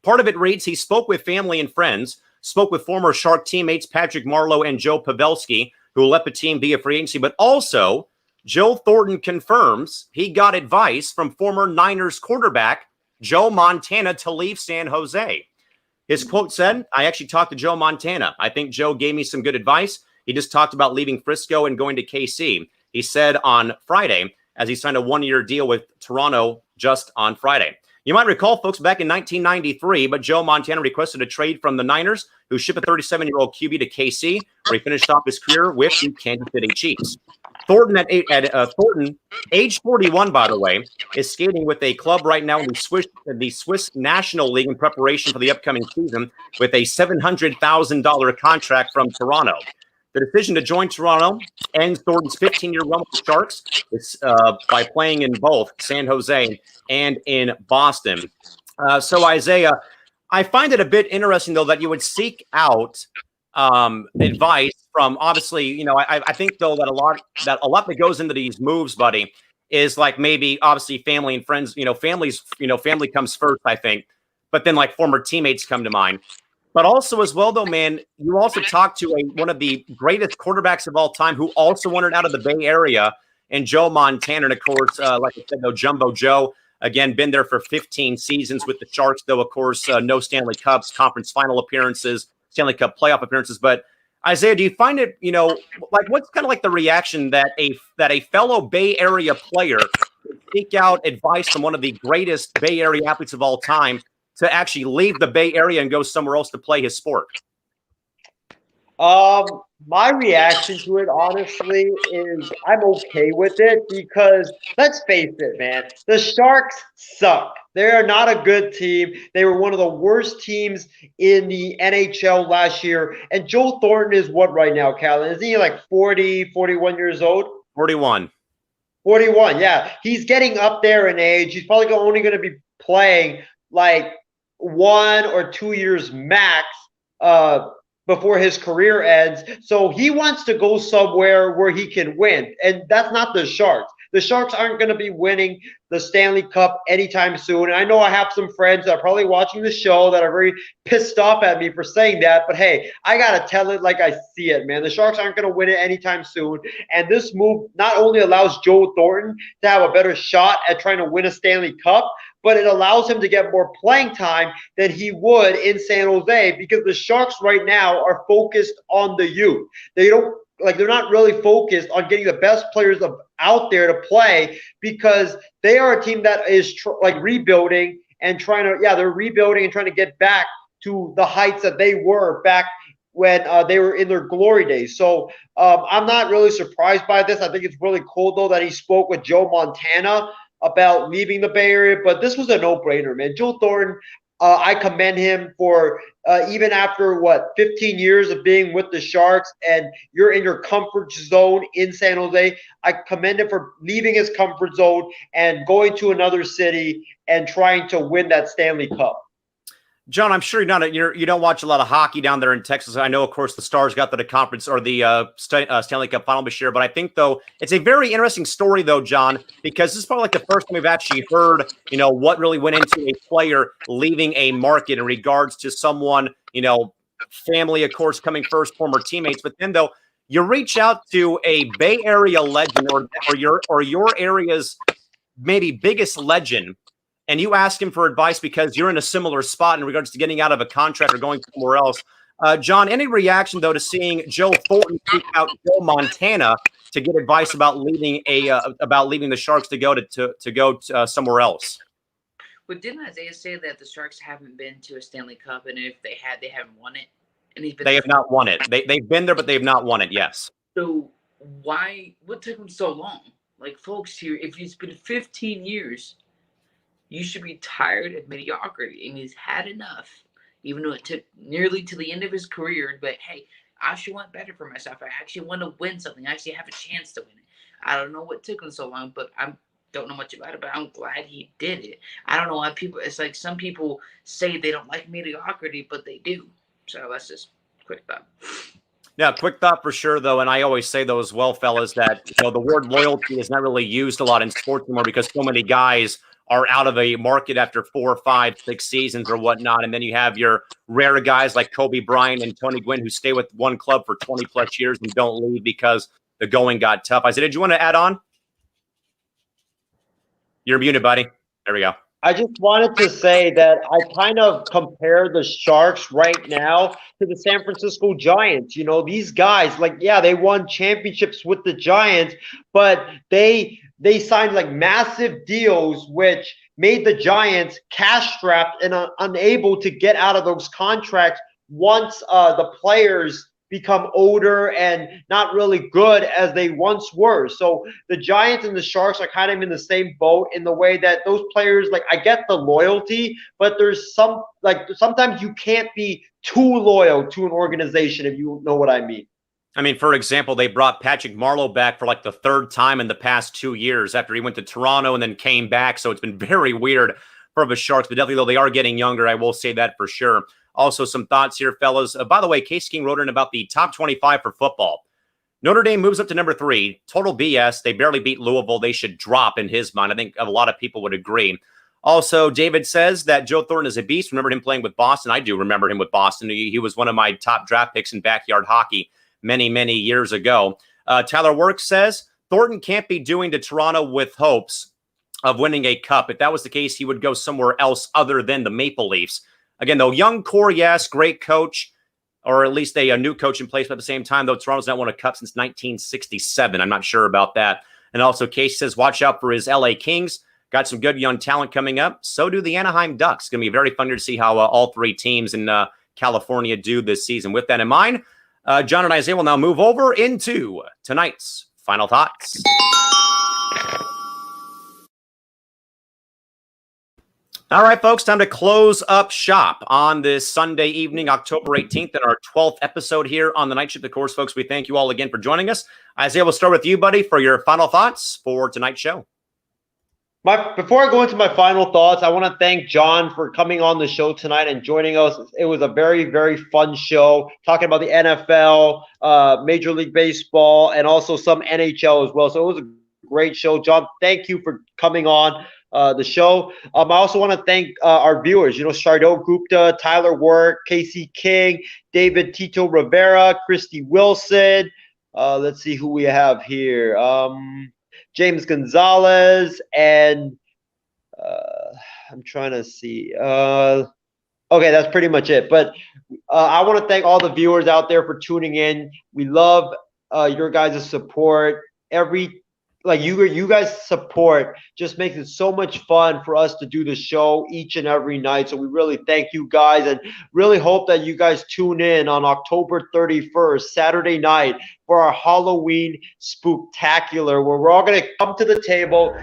part of it reads, he spoke with family and friends, spoke with former Shark teammates Patrick Marleau and Joe Pavelski, who left the team via free agency, but also Joe Thornton confirms he got advice from former Niners quarterback Joe Montana to leave San Jose. His quote said, I actually talked to Joe Montana. I think Joe gave me some good advice. He just talked about leaving Frisco and going to KC. He said on Friday, as he signed a one-year deal with Toronto just on Friday. You might recall, folks, back in 1993, but Joe Montana requested a trade from the Niners, who shipped a 37-year-old QB to KC, where he finished off his career with the Kansas City Chiefs. Thornton, Thornton, age 41, by the way, is skating with a club right now in the Swiss National League in preparation for the upcoming season with a $700,000 contract from Toronto. The decision to join Toronto ends Thornton's 15-year run with the Sharks by playing in both San Jose and in Boston. So, Isaiah, I find it a bit interesting, though, that you would seek out advice from, obviously, I think, though, that a lot that goes into these moves, buddy, is like maybe obviously family and friends. Family comes first, I think, but then like former teammates come to mind. But also as well, though, man, you also talked to one of the greatest quarterbacks of all time who also wanted out of the Bay Area, and Joe Montana. And, of course, like I said, though, Jumbo Joe, again, been there for 15 seasons with the Sharks, though, of course, no Stanley Cups, conference final appearances, Stanley Cup playoff appearances. But, Isaiah, do you find it, like what's kind of like the reaction that a fellow Bay Area player would seek out advice from one of the greatest Bay Area athletes of all time to actually leave the Bay Area and go somewhere else to play his sport? My reaction to it, honestly, is I'm okay with it because let's face it, man, the Sharks suck. They are not a good team. They were one of the worst teams in the NHL last year. And Joe Thornton is what right now, Callan? Is he like 40, 41 years old? 41. 41, yeah. He's getting up there in age. He's probably only going to be playing like 1 or 2 years max before his career ends. So he wants to go somewhere where he can win. And that's not the Sharks. The Sharks aren't going to be winning the Stanley Cup anytime soon. And I know I have some friends that are probably watching the show that are very pissed off at me for saying that. But hey, I got to tell it like I see it, man. The Sharks aren't going to win it anytime soon. And this move not only allows Joe Thornton to have a better shot at trying to win a Stanley Cup, but it allows him to get more playing time than he would in San Jose because the Sharks right now are focused on the youth. They're not really focused on getting the best players out there to play because they are a team that is rebuilding and they're rebuilding and trying to get back to the heights that they were back when they were in their glory days. So I'm not really surprised by this. I think it's really cool, though, that he spoke with Joe Montana about leaving the Bay Area, but this was a no-brainer, man. Joe Thornton, I commend him for even after 15 years of being with the Sharks, and you're in your comfort zone in San Jose. I commend him for leaving his comfort zone and going to another city and trying to win that Stanley Cup. John, I'm sure you don't watch a lot of hockey down there in Texas. I know, of course, the Stars got the conference or the Stanley Cup final this year, but I think, though, it's a very interesting story, though, John, because this is probably like the first time we've actually heard, what really went into a player leaving a market in regards to someone, family, of course, coming first, former teammates. But then, though, you reach out to a Bay Area legend or your area's maybe biggest legend, and you ask him for advice because you're in a similar spot in regards to getting out of a contract or going somewhere else. John, any reaction, though, to seeing Joe Thornton seek out Joe Montana to get advice about leaving the Sharks to go somewhere else? But didn't Isaiah say that the Sharks haven't been to a Stanley Cup, and if they had, they haven't won it? And he's been They have not won it. They've been there, but they have not won it. Yes. So what took him so long? Like, folks, here, if it's been 15 years, you should be tired of mediocrity, and he's had enough. Even though it took nearly to the end of his career, but hey, I actually want better for myself. I actually want to win something. I actually have a chance to win it. I don't know what took him so long, but I don't know much about it, but I'm glad he did it. I don't know why it's like some people say they don't like mediocrity, but they do. So that's just quick thought. Yeah, quick thought for sure, though, and I always say, though, as well, fellas, that the word loyalty is not really used a lot in sports anymore because so many guys are out of a market after 4, 5, 6 seasons or whatnot, and then you have your rare guys like Kobe Bryant and Tony Gwynn who stay with one club for 20-plus years and don't leave because the going got tough. Isaiah, did you want to add on? You're muted, buddy. There we go. I just wanted to say that I kind of compare the Sharks right now to the San Francisco Giants. You know, these guys, like, yeah, they won championships with the Giants, but they signed like massive deals, which made the Giants cash strapped and unable to get out of those contracts once the players become older and not really good as they once were. So the Giants and the Sharks are kind of in the same boat in the way that those players, like, I get the loyalty, but there's some, like, sometimes you can't be too loyal to an organization, if you know what I mean. I mean, for example, they brought Patrick Marleau back for like the 3rd time in the past 2 years after he went to Toronto and then came back. So it's been very weird for the Sharks, but definitely, though, they are getting younger. I will say that for sure. Also, some thoughts here, fellas. By the way, Case King wrote in about the top 25 for football. Notre Dame moves up to number 3. Total BS. They barely beat Louisville. They should drop in his mind. I think a lot of people would agree. Also, David says that Joe Thornton is a beast. Remember him playing with Boston? I do remember him with Boston. He was one of my top draft picks in backyard hockey many, many years ago. Tyler Works says Thornton can't be doing to Toronto with hopes of winning a cup. If that was the case, he would go somewhere else other than the Maple Leafs. Again, though, young core, yes, great coach, or at least a new coach in place. But at the same time, though, Toronto's not won a cup since 1967. I'm not sure about that. And also, Casey says, watch out for his LA Kings. Got some good young talent coming up. So do the Anaheim Ducks. It's going to be very fun to see how all 3 teams in California do this season. With that in mind, John and Isaiah will now move over into tonight's final thoughts. All right, folks, time to close up shop on this Sunday evening, October 18th, and our 12th episode here on the Night Shift. Of course, folks, we thank you all again for joining us. Isaiah, we'll start with you, buddy, for your final thoughts for tonight's show. Before I go into my final thoughts, I want to thank John for coming on the show tonight and joining us. It was a very, very fun show, talking about the NFL, Major League Baseball, and also some NHL as well. So it was a great show. John, thank you for coming on the show. I also want to thank our viewers, Shardot Gupta, Tyler Work, Casey King, David Tito Rivera, Christy Wilson. Let's see who we have here. James Gonzalez, and I'm trying to see. Okay, that's pretty much it. But I want to thank all the viewers out there for tuning in. We love your guys' support. You guys' support just makes it so much fun for us to do the show each and every night. So we really thank you guys and really hope that you guys tune in on October 31st, Saturday night, for our Halloween Spooktacular, where we're all going to come to the table.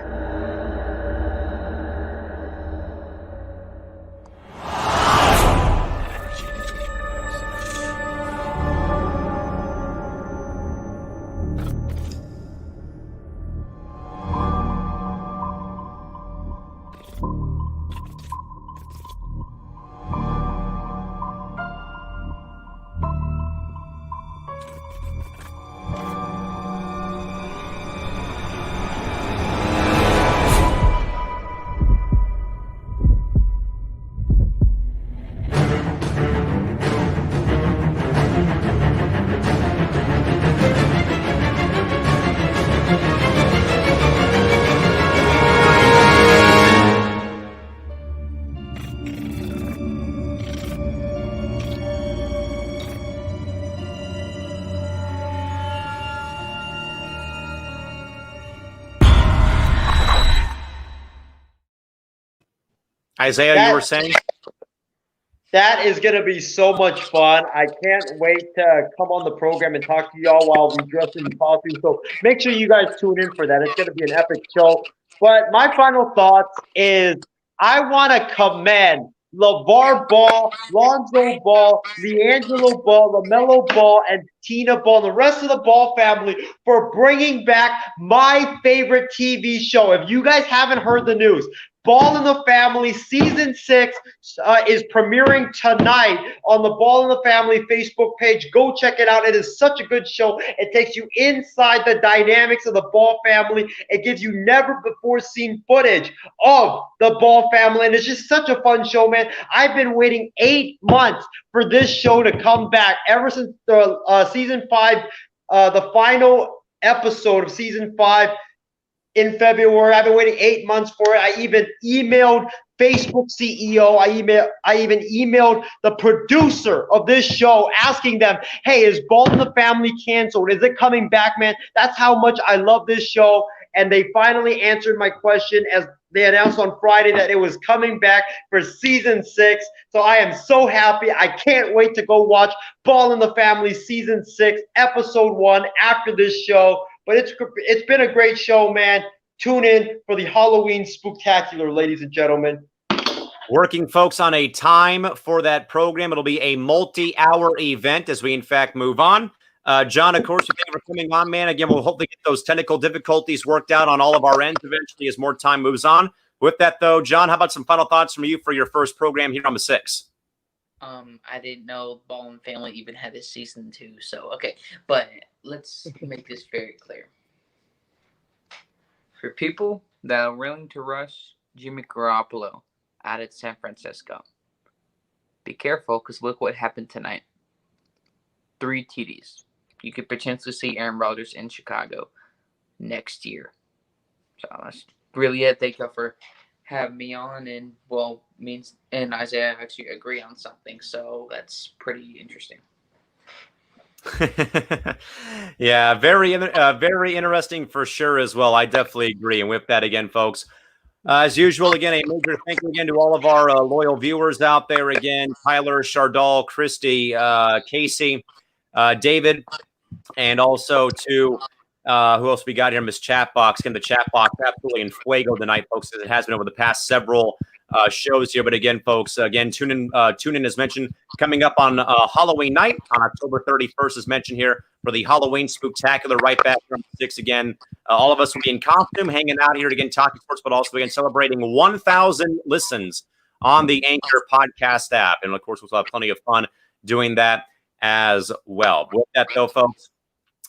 Isaiah, you were saying? That is going to be so much fun. I can't wait to come on the program and talk to y'all while we dress in costume. So make sure you guys tune in for that. It's going to be an epic show. But my final thoughts is I want to commend LeVar Ball, Lonzo Ball, LiAngelo Ball, LaMelo Ball, and Tina Ball, and the rest of the Ball family for bringing back my favorite TV show. If you guys haven't heard the news, Ball in the Family Season 6 is premiering tonight on the Ball in the Family Facebook page. Go check it out. It is such a good show. It takes you inside the dynamics of the Ball family. It gives you never before seen footage of the Ball family. And it's just such a fun show, man. I've been waiting 8 months for this show to come back ever since the Season 5, the final episode of Season 5 in February. I've been waiting 8 months for it. I even emailed Facebook CEO. I even emailed the producer of this show asking them, hey, is Ball in the Family canceled? Is it coming back, man? That's how much I love this show. And they finally answered my question as they announced on Friday that it was coming back for Season 6. So I am so happy. I can't wait to go watch Ball in the Family Season 6, Episode 1 after this show. But it's been a great show, man. Tune in for the Halloween Spooktacular, ladies and gentlemen. Working, folks, on a time for that program. It'll be a multi-hour event as we, in fact, move on. John, of course, thank you for coming on, man. Again, we'll hopefully get those technical difficulties worked out on all of our ends eventually as more time moves on. With that, though, John, how about some final thoughts from you for your first program here on the 6th? I didn't know Ball and Family even had a season 2, so okay. But let's make this very clear. For people that are willing to rush Jimmy Garoppolo out of San Francisco, be careful, because look what happened tonight. 3 TDs. You could potentially see Aaron Rodgers in Chicago next year. So that's really it. Thank you for having me on, and me and Isaiah actually agree on something, so that's pretty interesting. Yeah, very interesting for sure as well. I definitely agree. And with that, again, folks, as usual, again, a major thank you again to all of our loyal viewers out there. Again, Tyler, Chardal, Christy, Casey, David, and also to who else we got here? Miss Chatbox. Again, the Chatbox absolutely in fuego tonight, folks, as it has been over the past several shows here. But again, folks, tune in as mentioned, coming up on Halloween night on October 31st, as mentioned here, for the Halloween Spooktacular, right back from 6 again. All of us will be in costume, hanging out here again, talking sports, but also again celebrating 1,000 listens on the Anchor podcast app. And of course, we'll have plenty of fun doing that as well. With that, though, folks,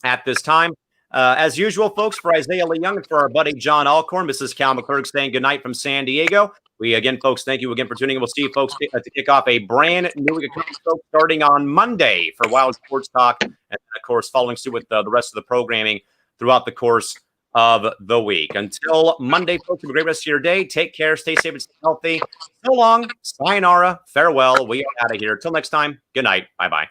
at this time, as usual, folks, for Isaiah Leung and for our buddy John Alcorn, this is Callan McClurg saying goodnight from San Diego. We, again, folks, thank you again for tuning in. We'll see you, folks, to kick off a brand new week of folks starting on Monday for Wild Sports Talk. And, of course, following suit with the rest of the programming throughout the course of the week. Until Monday, folks, have a great rest of your day. Take care. Stay safe and stay healthy. So long. Sayonara. Farewell. We are out of here. Until next time, good night. Bye-bye.